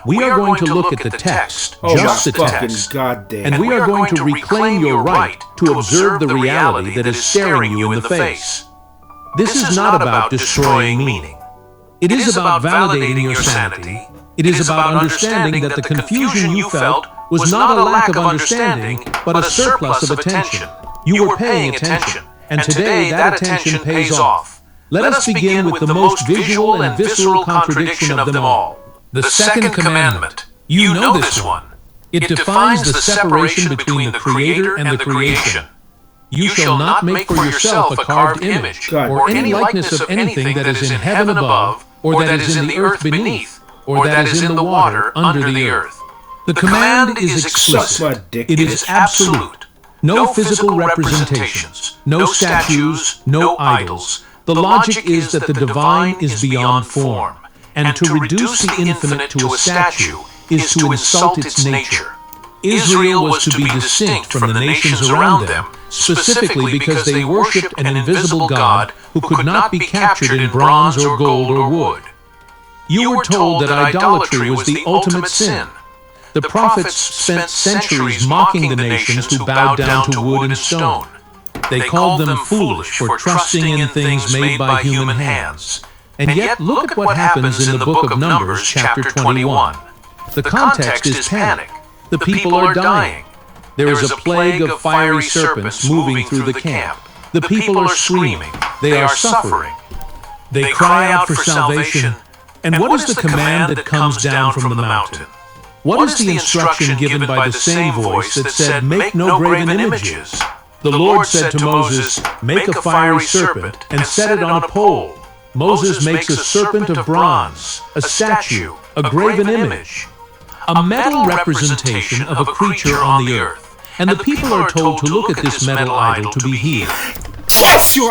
We are going to look at the text, just the text, and we are going to reclaim your right to observe the reality that is staring you in the face. This is not about destroying meaning. It is about validating your sanity. It is about understanding that the confusion you felt was not a lack of understanding, but a surplus of attention. You were paying attention. And today, that attention pays off. Let us begin with the most visual and visceral contradiction of them all. The second commandment. You know this one. It defines the separation between the Creator and the creation. You shall not make for yourself a carved image, or any likeness of anything that is in heaven above, or that is in the earth beneath, or that is in the water under the earth. The command is explicit. It is absolute. No physical representations, no statues, no idols. The logic is that the divine is beyond form, and to reduce the infinite to a statue is to insult its nature. Israel was to be distinct from the nations around them, specifically because they worshipped an invisible God who could not be captured in bronze or gold or wood. You were told that idolatry was the ultimate sin. The prophets spent centuries mocking the nations who bowed down to wood and stone. They called them foolish for trusting in things made by human hands. And yet, look at what happens in the book of Numbers, chapter 21. The context is panic. The people are dying. There is a plague of fiery serpents moving through the camp. The people are screaming. They are suffering. They cry out for salvation. And what is the command that comes down from the mountain? What is the instruction given by the same voice that said, "Make no graven images"? The Lord said to Moses, "Make a fiery serpent and set it on a pole." Moses makes a serpent of bronze, a statue, a graven image, a metal representation of a creature on the earth. And the people are told to look at this metal idol to be healed.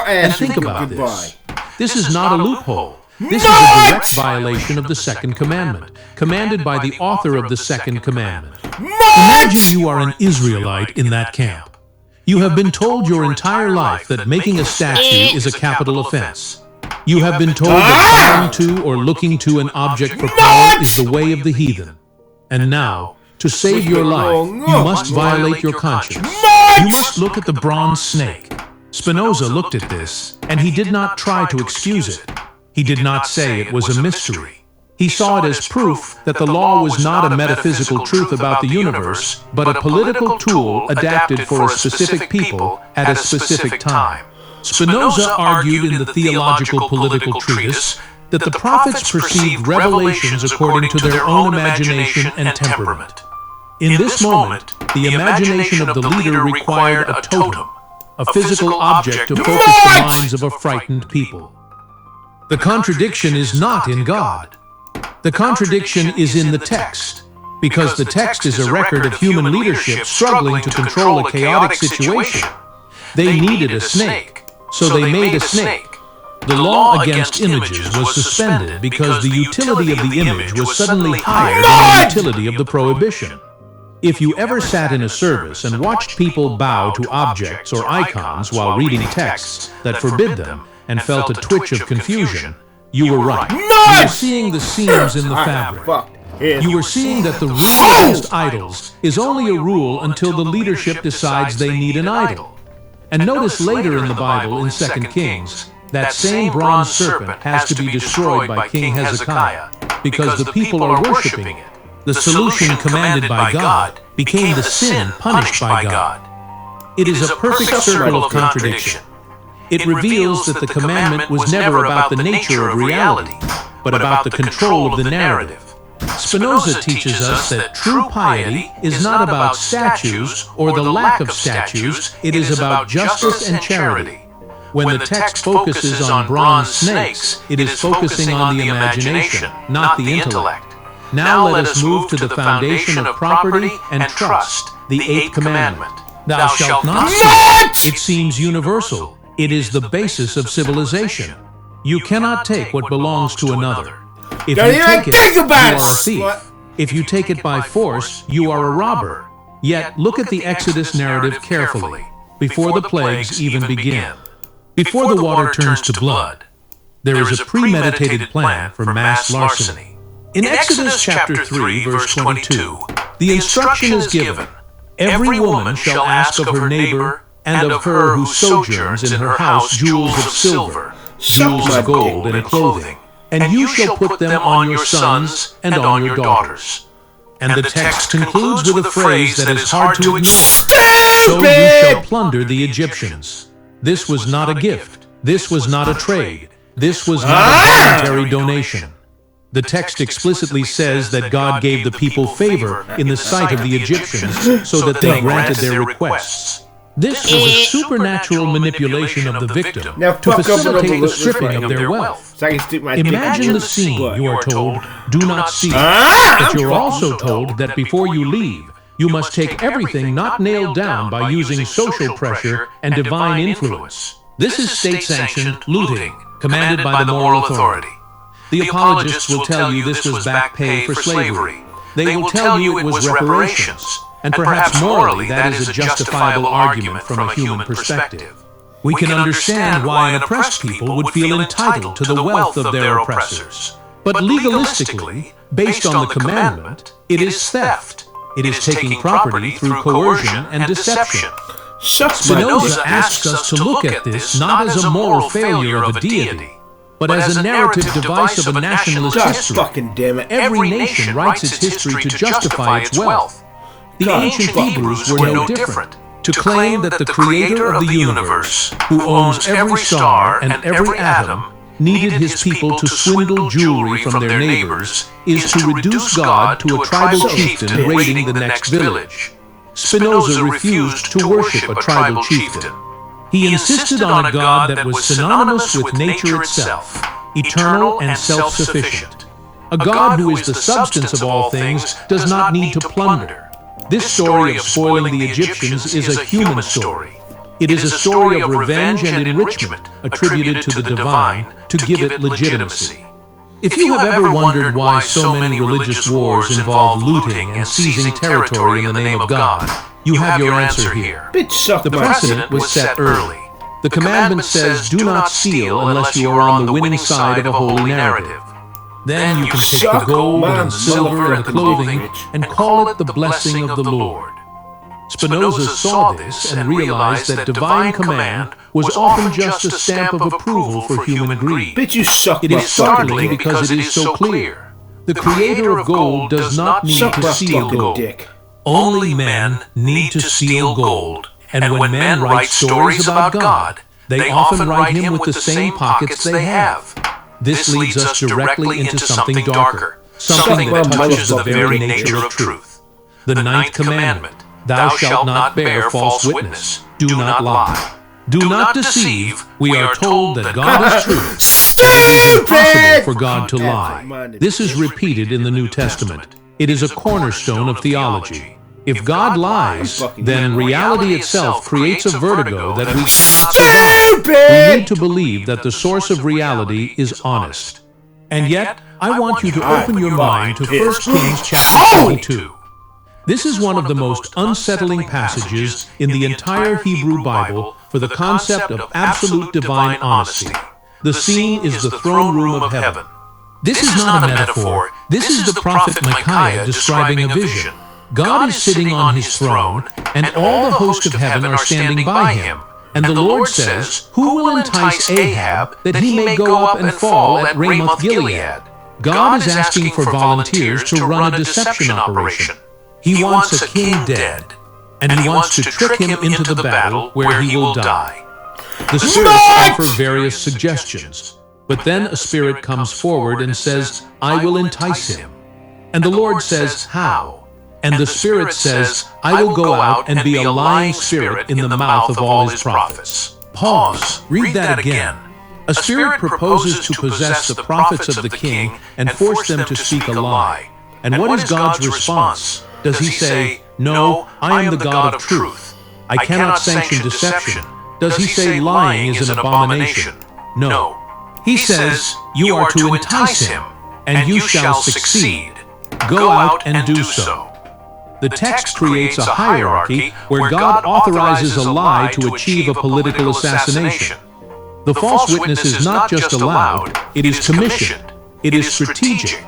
And think about this. This is not a loophole. This is a direct violation of the second commandment, commanded by the author of the second commandment. Imagine you are an Israelite in that camp. You have been told your entire life that making a statue is a capital offense. You have been told that bowing to or looking to an object for power is the way of the heathen. And now, to save your life, you must violate your conscience. You must look at the bronze snake. Spinoza looked at this, and he did not try to excuse it. He did not say it was a mystery. He saw it as proof that the law was not a metaphysical truth about the universe, but a political tool adapted for a specific people at a specific time. Spinoza argued in the Theological Political Treatise that the prophets perceived revelations according to their own imagination and temperament. In this moment, the imagination of the leader required a totem, a physical object to focus the minds of a frightened people. The contradiction is not in God. The contradiction is in the text, because the text is a record of human leadership struggling to control a chaotic situation. They needed a snake, so they made a snake. The law against images was suspended because the utility of the image was suddenly higher than the utility of the prohibition. If you ever sat in a service and watched people bow to objects or icons while reading texts that forbid them and felt a twitch of confusion, you were right. You were seeing the seams in the fabric. You were seeing that the rule against idols is only a rule until the leadership decides they need an idol. And notice later in the Bible, in 2 Kings, that same bronze serpent has to be destroyed by King Hezekiah because the people are worshiping it. The solution commanded by God became the sin punished by God. It is a perfect circle of contradiction. It reveals that the commandment was never about the nature of reality, but about the control of the narrative. Spinoza teaches us that true piety is not about statues or the lack of statues, it is about justice and charity. When the text focuses on bronze snakes, it is focusing on the imagination, not the intellect. Now let us move to the foundation of property and trust, the eighth commandment. Thou shalt not steal. It seems universal. It is the basis of civilization. You cannot take what belongs to another. If you take it, you are a thief. If you take it by force, you are a robber. Yet look at the Exodus narrative carefully, before the plagues even begin. Before the water turns to blood, there is a premeditated plan for mass larceny. In Exodus chapter 3, verse 22, the instruction is given, "Every woman shall ask of her neighbor and of her who sojourns in her house jewels of silver, jewels of gold and clothing, and you shall put them on your sons and on your daughters." And the text concludes with a phrase that is hard to ignore. So you shall plunder the Egyptians. This was not a gift. This was not a trade. This was not a voluntary donation. The text explicitly says that God gave the people favor in the sight of the Egyptians so that they granted their requests. This was a supernatural manipulation of the victim to facilitate the stripping of their wealth. Imagine the scene. You are told, "Do not steal." But you're also told that before you leave, you must take everything not nailed down by using social pressure and divine influence. This is state-sanctioned looting, commanded by the moral authority. The apologists will tell you this was back pay for slavery. They will tell you it was reparations. And perhaps morally that is a justifiable argument from a human perspective. We can understand why an oppressed people would feel entitled to the wealth of their oppressors. But legalistically, based on the commandment, it is theft. It is taking property through coercion and deception. Spinoza asks us to look at this not as a moral failure of a deity, but as a narrative device of a nationalist history. Every nation writes its history to justify its wealth. The ancient Hebrews were no different. To claim that the creator of the universe, who owns every star and every atom, needed his people to swindle jewelry from their neighbors is to reduce God to a tribal chieftain raiding the next village. Spinoza refused to worship a tribal chieftain. He insisted on a God that was synonymous with nature itself, eternal and self-sufficient. A God who is the substance of all things does not need to plunder. This story of spoiling the Egyptians is a human story. It is a story of revenge and enrichment attributed to the divine to give it legitimacy. If you have ever wondered why so many religious wars involve looting and seizing territory in the name of God, you have your answer here. The precedent was set early. The commandment says, "Do not steal unless you are on the winning side of a holy narrative." Then you can take the gold and silver and clothing and call it the blessing of the Lord. Spinoza saw this and realized that divine command was often just a stamp of approval for human greed. It is startling because it is so clear. The creator of gold does not need to steal gold. Only men need to steal gold. And when men write stories about God, they often write him with the same pockets they have. This leads us directly into something darker, something that touches the very nature of truth. The ninth commandment, "Thou shalt not bear false witness. Do not lie. Do not deceive." We are told that God is truth. It is impossible for God to lie. This is repeated in the New Testament. It is a cornerstone of theology. If God lies, then reality itself creates a vertigo that we cannot survive. We need to believe that the source of reality is honest. And yet, I want you to open your mind to 1 Kings chapter 22. This is one of the most unsettling passages in the entire Hebrew Bible for the concept of absolute divine honesty. The scene is the throne room of heaven. This is not a metaphor. This is the prophet Micaiah describing a vision. God is sitting on his throne, and all the host of heaven are standing by him. And the Lord says, "Who will entice Ahab that he may go up and fall at Ramoth-Gilead?" God is asking for volunteers to run a deception operation. He wants a king dead, and he wants to trick him into the battle where he will die. The spirits offer various suggestions, but then a spirit comes forward and says, "I will entice him." And the Lord says, "How?" And the spirit says, "I will go out and be a lying spirit in the mouth of all his prophets." Pause. Read that again. A spirit proposes to possess the prophets of the king and force them to speak a lie. And what is God's response? Does he say, "No, I am the God of truth. I cannot sanction deception"? Does he say lying is an abomination? No. He says, "You are to entice him, and you shall succeed. Go out and do so." The text creates a hierarchy where God authorizes a lie to achieve a political assassination. The false witness is not just allowed, it is commissioned. It is strategic.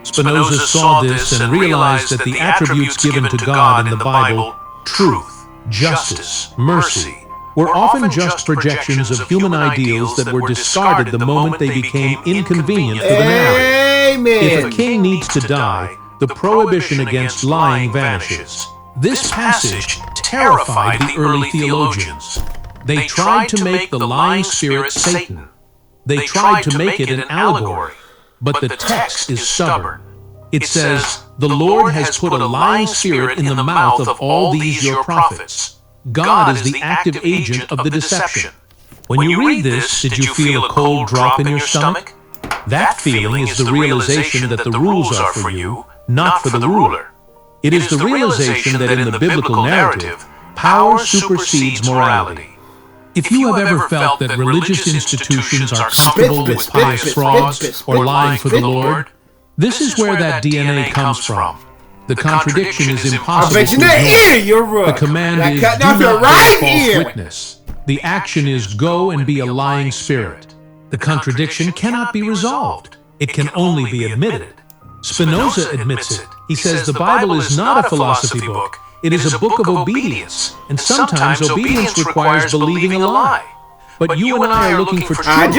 Spinoza saw this and realized that the attributes given to God in the Bible, truth, justice, mercy, were often just projections of human ideals that were discarded the moment they became inconvenient for the narrative. If a king needs to die, the prohibition against lying vanishes. This passage terrified the early theologians. They tried to make the lying spirit Satan. They tried to make it an allegory. But the text is stubborn. It says, "The Lord has put a lying spirit in the mouth of all these your prophets." God is the active agent of the deception. When you read this, did you feel a cold drop in your stomach? That feeling is the realization that the rules are for you, not for the ruler. It is the realization that in the biblical narrative, power supersedes morality. If you have ever felt that religious institutions are comfortable with pious frauds or lying for the Lord, this is where that DNA comes from. The contradiction is impossible to ignore. The command is, "Do not bear false witness." The action is, "Go and be a lying spirit." The contradiction cannot be resolved. It can only be admitted. Spinoza admits it. He says the Bible is not a philosophy book. It is a book of obedience, and sometimes obedience requires believing a lie. But you and I are looking for truth, not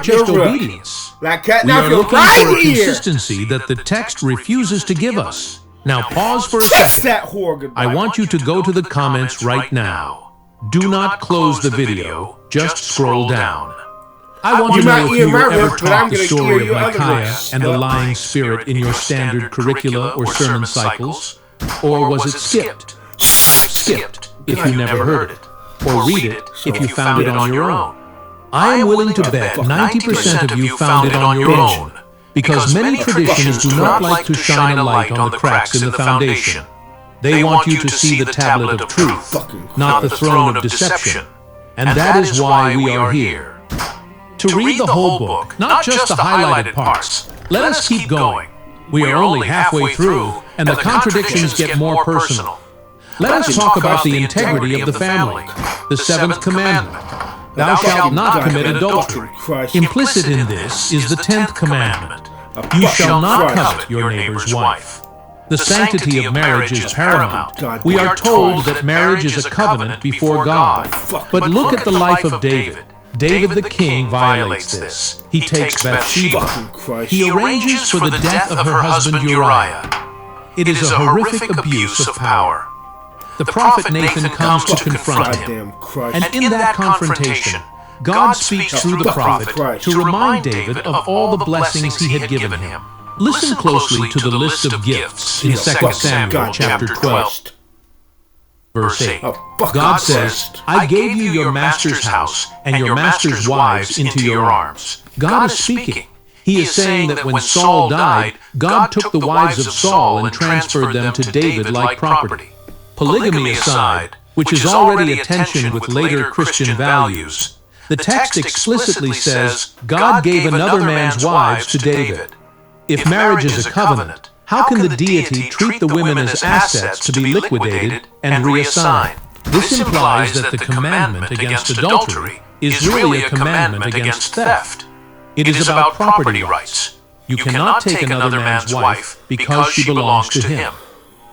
just obedience. We are looking for a consistency that the text refuses to give us. Now pause for a second. I want you to go to the comments right now. Do not close the video, just scroll down. I want to know if you were ever taught the story of Micaiah and the lying spirit in your standard curricula or sermon cycles, or was it skipped? Skipped if you never heard it, or read it if you found it on your own. I am willing to bet 90% of you found it on your own, because many traditions do not like to shine a light on the cracks in the foundation. They want you to see the tablet of truth, not the throne of deception. And that is why we are here. To read the whole book, not just the highlighted parts. Let us keep going. We are only halfway through, and the contradictions get more personal. Let us talk about the integrity of the family, the seventh commandment. Thou shalt not commit adultery. Implicit in this is the 10th commandment. You shall not covet your neighbor's wife. The sanctity of marriage is paramount. We are told that marriage is a covenant before God. But look at the life of David. David the king violates this. He takes Bathsheba. He arranges for the death of her husband Uriah. It is a horrific abuse of power. The prophet Nathan comes to confront him. And in that confrontation, God speaks through the prophet to remind David of all the blessings he had given him. Listen closely to the list of gifts in 2 Samuel chapter 12. Verse 8. God says, "I gave you your master's house and your master's wives into your arms." God is speaking. He is saying that when Saul died, God took the wives of Saul and transferred them to David like property. polygamy aside, which is already a tension with later Christian values, the text explicitly says God gave another man's wives to David. If marriage is a covenant, how can the deity treat the women as assets to be liquidated and reassigned? This implies that the commandment against adultery is really a commandment against theft. It is about property rights. You cannot take another man's wife because she belongs to him.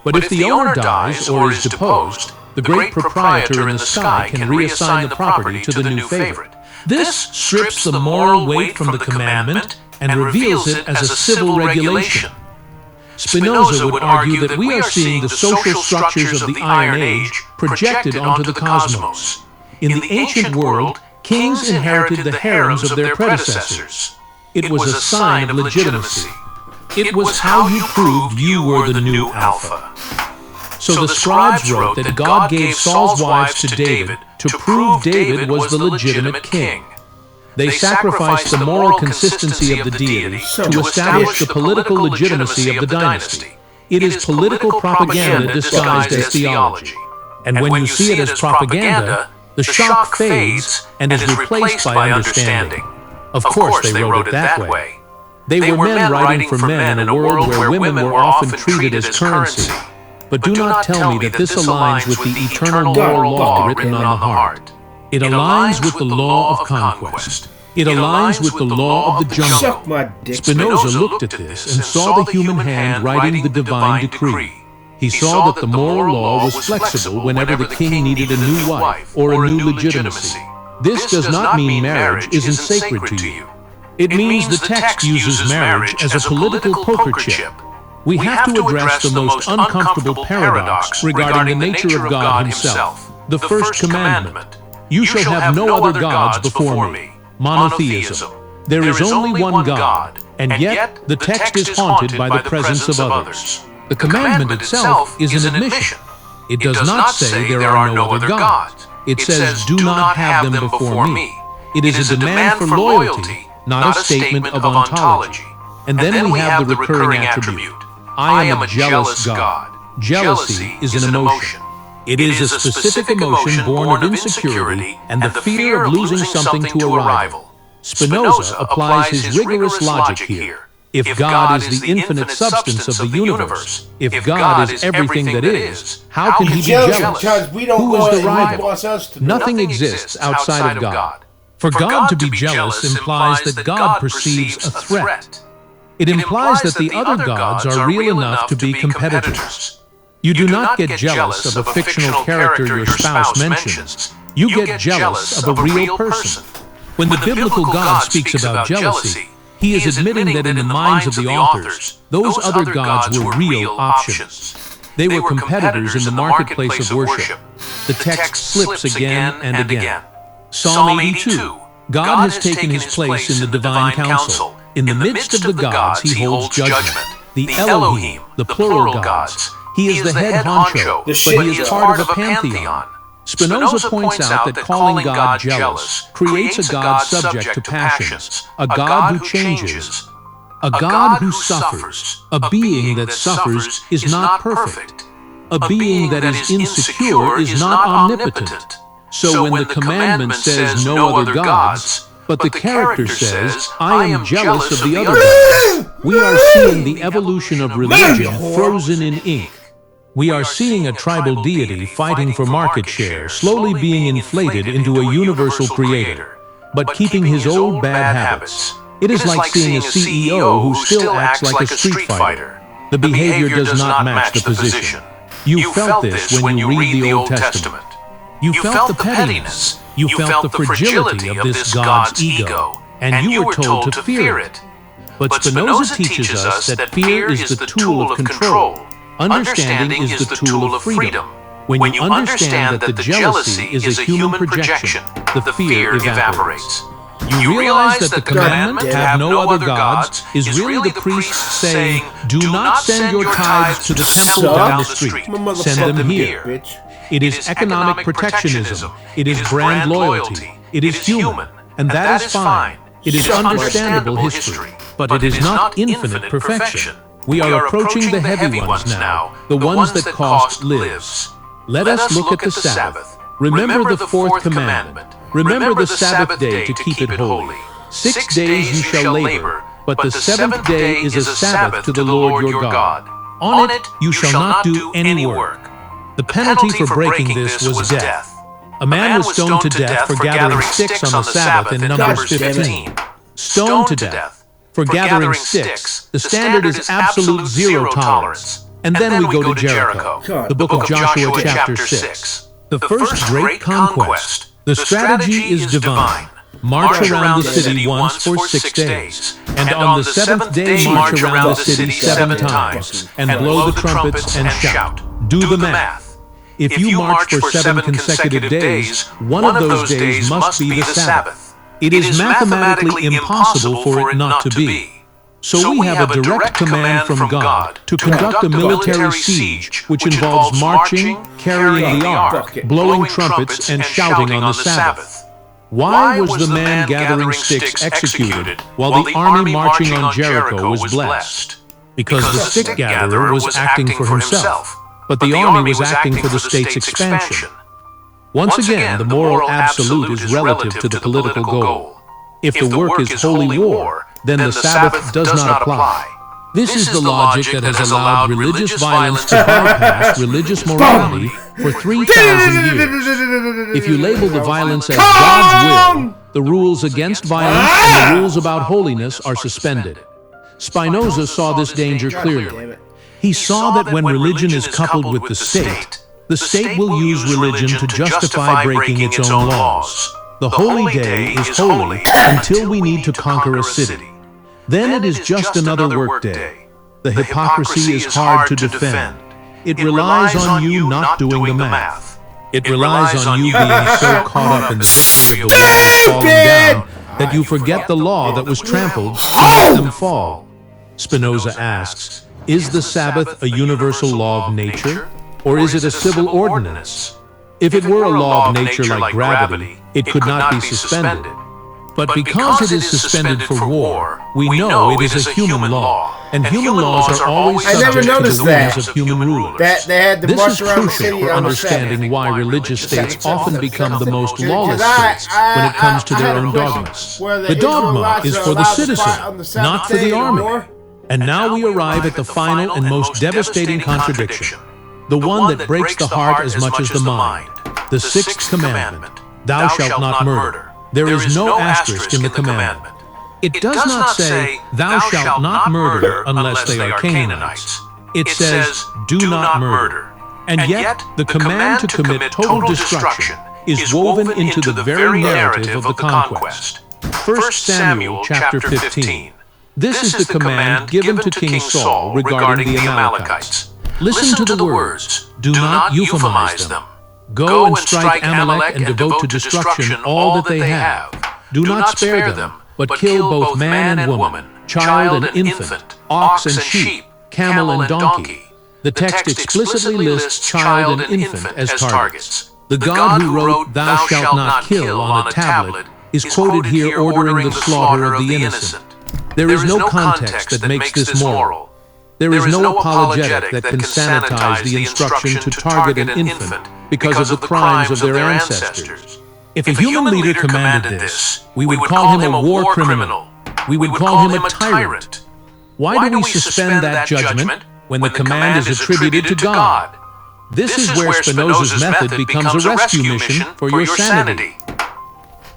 But if the owner dies or is deposed, the great proprietor in the sky can reassign the property to the new favorite. This strips the moral weight from the commandment and reveals it as a civil regulation. Spinoza would argue that we are seeing the social structures of the Iron Age projected onto the cosmos. In the ancient world, kings inherited the harems of their predecessors. It was a sign of legitimacy. It was how you proved you were the new alpha. So the scribes wrote that God gave Saul's wives to David to prove David was the legitimate king. They sacrificed the moral consistency of the deity to establish the political legitimacy of the dynasty. It is political propaganda disguised as theology. And when you see it as propaganda, the shock fades and is replaced by understanding. Of course they wrote it that way. They were men writing for men in a world where women were often treated as currency. But do not tell me that this aligns with the eternal moral law written on the heart. It aligns with the law of conquest. It aligns with the law of the jungle. Spinoza looked at this and saw the human hand writing the divine decree. He saw that the moral law was flexible whenever the king needed a new wife or a new legitimacy. This does not mean marriage isn't sacred to you. It means the text uses marriage as a political poker chip. We have to address the most uncomfortable paradox regarding the nature of God himself. The first commandment. You shall have no other gods before me. Monotheism. There is only one God, and yet the text is haunted by the presence of others. The commandment itself is an admission. It does not say there are no other gods. It says, do not have them before me. It is a demand for loyalty, not a statement of ontology. And then we have the recurring attribute. I am a jealous God. Jealousy is an emotion. It is a specific emotion born of insecurity and the fear of losing something to a rival. Spinoza applies his rigorous logic here. If God is the infinite substance of the universe, if God is everything that is, how can he be jealous? Who is the rival? Nothing exists outside of God. For God to be jealous implies that God perceives a threat. It implies that the other gods are real enough to be competitors. You do not get jealous of a fictional character your spouse mentions. You get jealous of a real person. When the biblical God speaks about jealousy, he is admitting that in the minds of the authors, those other gods were real options. They were competitors in the marketplace of worship. The text slips again and again. Psalm 82. God has taken his place in the divine council. In the midst of the gods, he holds judgment. The Elohim, the plural gods. He is the head honcho, but he is part of a pantheon. Spinoza points out that calling God jealous creates a God subject to passions, a God who changes, a God who suffers. A being that suffers is not perfect. A being that is insecure is not omnipotent. So when the commandment says no other gods, but the character says, I am jealous of the other gods, we are seeing the evolution of religion frozen in ink. We are seeing a tribal deity fighting for market share, slowly being inflated into a universal creator, but keeping his old bad habits. It is like seeing a CEO who still acts like a street fighter. The behavior does not match the position. You felt this when you read the Old Testament. You felt the pettiness. You felt the fragility of this God's ego, and you were told to fear it. But Spinoza teaches us that fear is the tool of control. Understanding is the tool of freedom. When you understand that the jealousy is a human projection, the fear evaporates. You realize that the commandment, have no other gods, is really the priests saying, do not send your tithes to the temple down the street. Send them here. It is economic protectionism. It is brand loyalty. It is human. And that is fine. It is understandable history. But it is not infinite perfection. We are approaching the heavy ones now, the ones that cost lives. Let us look at the Sabbath. Remember the fourth commandment. Remember the Sabbath day to keep it holy. 6 days you shall labor, but the seventh day is a Sabbath to the Lord your God. On it you shall not do any work. The penalty for breaking this was death. A man was stoned to death for gathering sticks on the Sabbath in Numbers 15. Stoned to death for gathering sticks. The standard is absolute zero tolerance. And then we go to Jericho, the book of Joshua chapter 6. The first great conquest. The strategy is divine. March around the city once for 6 days, and on the seventh day march around the city 7 times, and blow the trumpets and shout. Do the math. If you march for 7 consecutive days, one of those days must be the Sabbath. It is mathematically impossible for it not to be. So we have a direct command from God to conduct a military siege, which involves marching, carrying the ark, blowing trumpets, and shouting on the Sabbath. Why was the man gathering sticks executed while the army marching on Jericho was blessed? Because the stick gatherer was acting for himself, but the army was acting for the state's expansion. Once again, the moral absolute is relative to the political goal. If the work is holy war, then the Sabbath does not apply. This is the logic that has allowed religious violence to bypass religious morality for 3,000 years. If you label the violence as God's will, the rules against violence and the rules about holiness are suspended. Spinoza saw this danger clearly. He saw that when religion is coupled with the state will use religion to justify breaking its own laws. The holy day is holy until we need to conquer a city. Then it is just another work day. The hypocrisy is hard to defend. It relies on you not doing the math. It relies on you being so caught up in the story of the walls falling down that you forget the law that was trampled and let them fall. Spinoza asks, is the Sabbath a universal law of nature, or is it a civil ordinance? If it were a law of nature like gravity, it could not be suspended. But because it is suspended for war, we know it is a human law, and human laws are always subject to the whims of human rulers. This is crucial for understanding why religious states often become the most lawless states when it comes to their own dogmas. The dogma is for the citizen, not for the army. And now we arrive at the final and most devastating contradiction, the one that breaks the heart as much as the mind, the sixth commandment, thou shalt not murder. There is no asterisk in the commandment. It does not say, thou shalt not murder unless they are Canaanites. It says, do not murder. And yet, the command to commit total destruction is woven into the very narrative of the conquest. 1 Samuel chapter 15. This is the command given to King Saul regarding the Amalekites. Listen to the words, do not euphemize them. Go and strike Amalek and devote to destruction all that they have. Do not spare them, but kill both man and woman, child and infant, ox and sheep, camel and donkey. The text explicitly lists child and infant as targets. The God who wrote, thou shalt not kill on a tablet is quoted here ordering the slaughter of the innocent. There is no context that makes this moral. There is no apologetic that can sanitize the instruction to target an infant because of the crimes of their ancestors. If a human leader commanded this, we would call him a war criminal. We would call him a tyrant. Why do we suspend that judgment when the command is attributed to God? This is where Spinoza's method becomes a rescue mission for your sanity.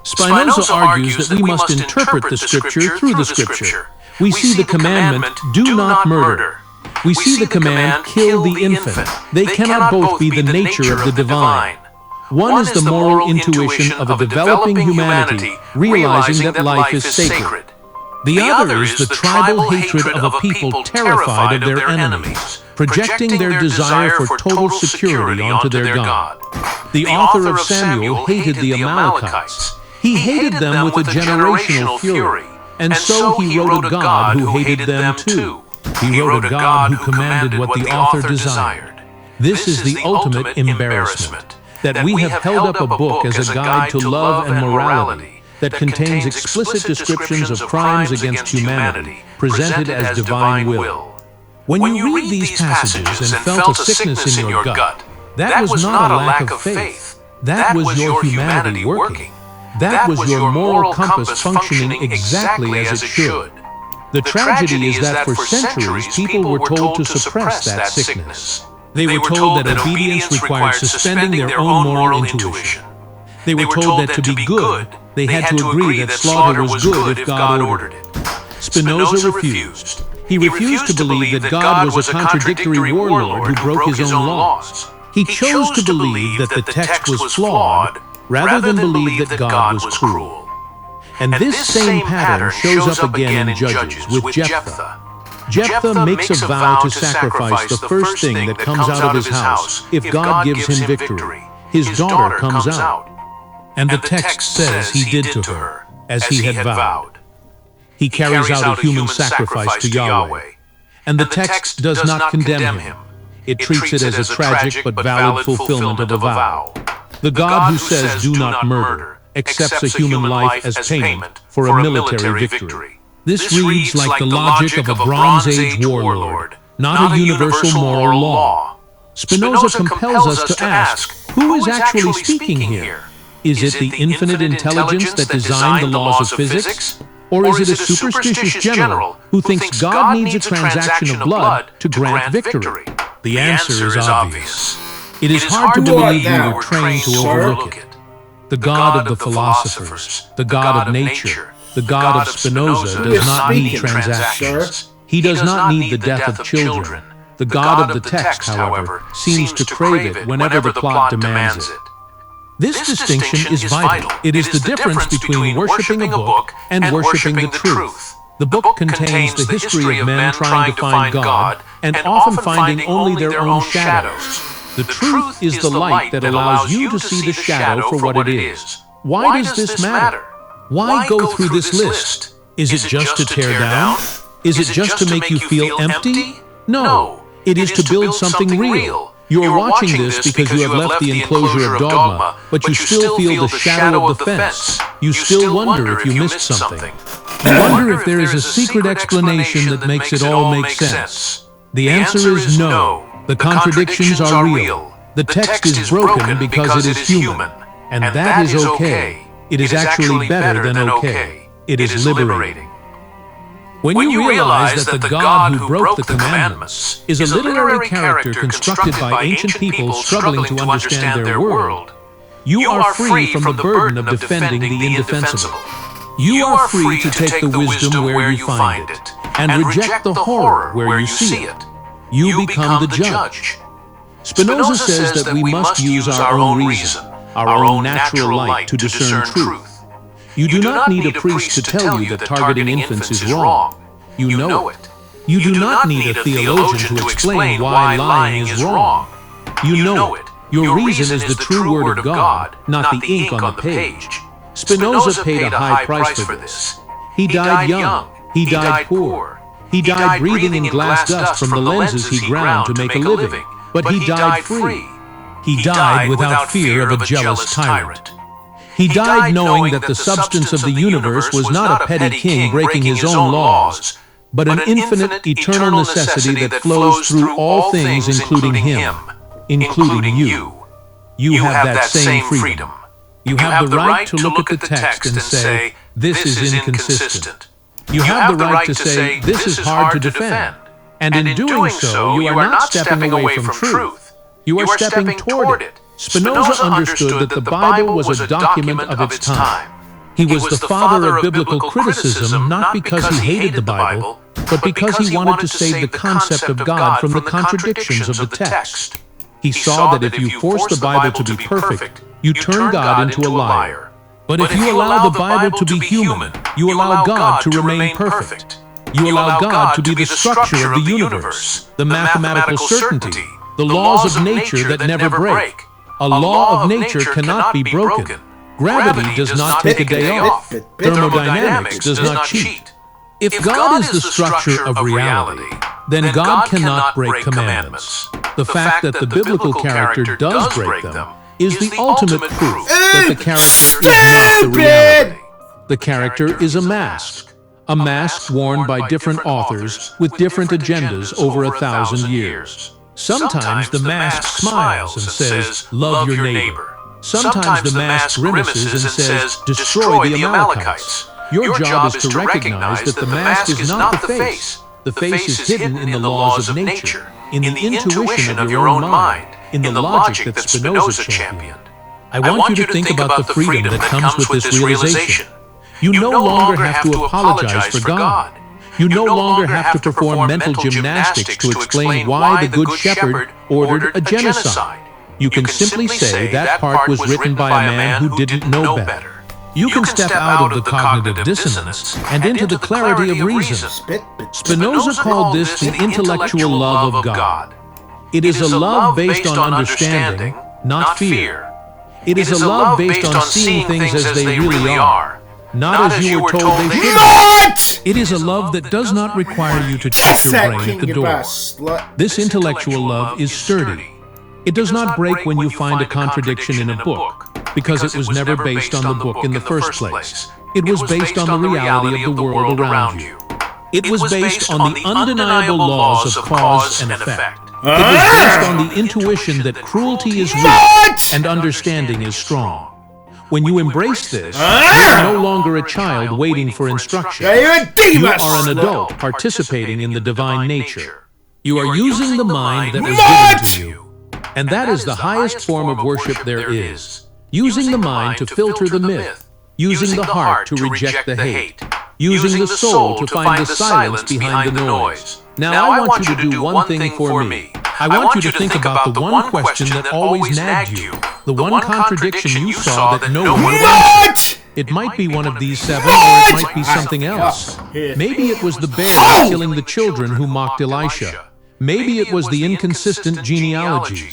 Spinoza argues that we must interpret the Scripture through the Scripture. We see the commandment, do not murder. We see the command, kill the infant. They cannot both be the nature of the divine. One is the moral intuition of a developing humanity, realizing that life is sacred. The other is the tribal hatred of a people terrified of their enemies, projecting their desire for total security onto their God. The author of Samuel hated the Amalekites. He hated them with a generational fury. And so he wrote a God who hated them too. He wrote a God who commanded what the author desired. This is the ultimate embarrassment, that we have held up a book as a guide to love and morality that contains explicit descriptions of crimes against humanity, presented as divine will. When you read these passages and felt a sickness in your gut, That was not a lack of faith. That was your humanity working. That was your moral compass functioning exactly as it should. The tragedy is that for centuries people were told to suppress that sickness. They were told that obedience required suspending their own moral intuition. They were told that to be good, they had to agree that slaughter was good if God ordered it. Spinoza refused. He refused to believe that God was a contradictory warlord who broke his own laws. He chose to believe that the text was flawed rather than believe that God was cruel. And this same pattern shows up again in Judges with Jephthah. Jephthah makes a vow to sacrifice the first thing that comes out of his house if God gives him victory. His daughter comes out. And the text says he did to her as he had vowed. He carries out a human sacrifice to Yahweh. And the text does not condemn him. It treats it as a tragic but valid fulfillment of a vow. The God who says do not murder accepts a human life as payment for a military victory. This reads like the logic of a Bronze Age warlord, not a universal moral law. Spinoza compels us to ask, who is actually speaking here? Is it the infinite intelligence that designed the laws of physics? Or is it a superstitious general who thinks God needs a transaction of blood to grant victory? The answer is obvious. It is hard to believe we were trained to overlook it. The God of the philosophers, the God of nature, the God of Spinoza does not need transactions. He does not need the death of children. The God of the text, however, seems to crave it whenever the plot demands it. This distinction is vital. It is the difference between worshiping a book and worshiping the truth. The book contains the history of men trying to find God and often finding only their own shadows. The truth is the light that allows you to see the shadow for what it is. Why does this matter? Why go through this list? Is it just to tear down? Is it just to make you feel empty? No, it is to build something real. You are watching this because you have left the enclosure of dogma, but you still feel the shadow of the fence. You still wonder if you missed something. You wonder if there is a secret explanation that makes it all make sense. The answer is no. The contradictions are real. The text is broken because it is human. And that is okay. It is actually better than okay. It is liberating. When you realize that the God who broke the commandments is a literary character constructed by ancient people struggling to understand their world, you are free from the burden of defending the indefensible. You are free to take the wisdom where you find it, and reject the horror where you see it. You become the judge. Spinoza says that we must use our own reason, our own natural light to discern truth. You do not need a priest to tell you that targeting infants is wrong. You know it. You do not need a theologian to explain why lying is wrong. You know it. Your reason is the true word of God, not the ink on the page. Spinoza paid a high price for this. He died young. He died poor. He died breathing in glass dust from the lenses he ground to make a living. But he died free. He died without fear of a jealous tyrant. He died knowing that the substance of the universe was not a petty king breaking his own laws, but an infinite, eternal necessity that flows through all things, including him, including you. You have that same freedom. You have the right to look at the text and say, this is inconsistent. You have the right to say, this is hard to defend. And in doing so, you are not stepping away from truth. You are stepping toward it. Spinoza understood that the Bible was a document of its time. He was the father of biblical criticism not because he hated the Bible, but because he wanted to save the concept of God from the contradictions of the text. He saw that if you force the Bible to be perfect, you turn God into a liar. But if you allow the Bible to be human, you allow God to remain perfect. You allow God to be the structure of the universe, the mathematical certainty, the laws of nature that never break. A law of nature cannot be broken. Gravity does not take a day off. Thermodynamics does not cheat. If God is the structure of reality, then God cannot break commandments. The fact that the biblical character does break them is the ultimate proof that the character is not the reality. The character is a mask worn by different authors with different agendas over 1,000 years. Sometimes the mask smiles and says, love your neighbor. Sometimes the mask grimaces and says, destroy the Amalekites. Your job is to recognize that the mask is not the face. The face is hidden in the laws of nature, in the intuition of your own mind, in the logic that Spinoza championed. I want you to think about the freedom that comes with this realization. You no longer have to apologize for God. You no longer have to perform mental gymnastics to explain why the Good Shepherd ordered a genocide. You can simply say that part was written by a man who didn't know better. You can step out of the cognitive dissonance and into the clarity of reason. Spinoza called this the intellectual love of God. It is a love based on understanding, not fear. It is a love based on seeing things as they really are, not as you were told they should be. It is a love that does not require you to check your brain at the door. This intellectual love is sturdy. It does not break when you find a contradiction in a book, because it was never based on the book in the first place. It was based on the reality of the world around you. It was based on the undeniable laws of cause and effect. It was based on the intuition that cruelty is weak and understanding is strong. When you embrace this, you are no longer a child waiting for instruction. You are an adult participating in the divine nature. You are using the mind that was given to you. And that is the highest form of worship there is. Using the mind to filter the myth. Using the heart to reject the hate. Using the soul to find the silence behind the noise. Now I want you to do one thing for me. I want you to think about the one question that always nagged you. The one contradiction you saw that no one would answer. It might be one of these 7, or it might be something else. Maybe it was the bear killing the children who mocked Elisha. Maybe it was the inconsistent genealogies.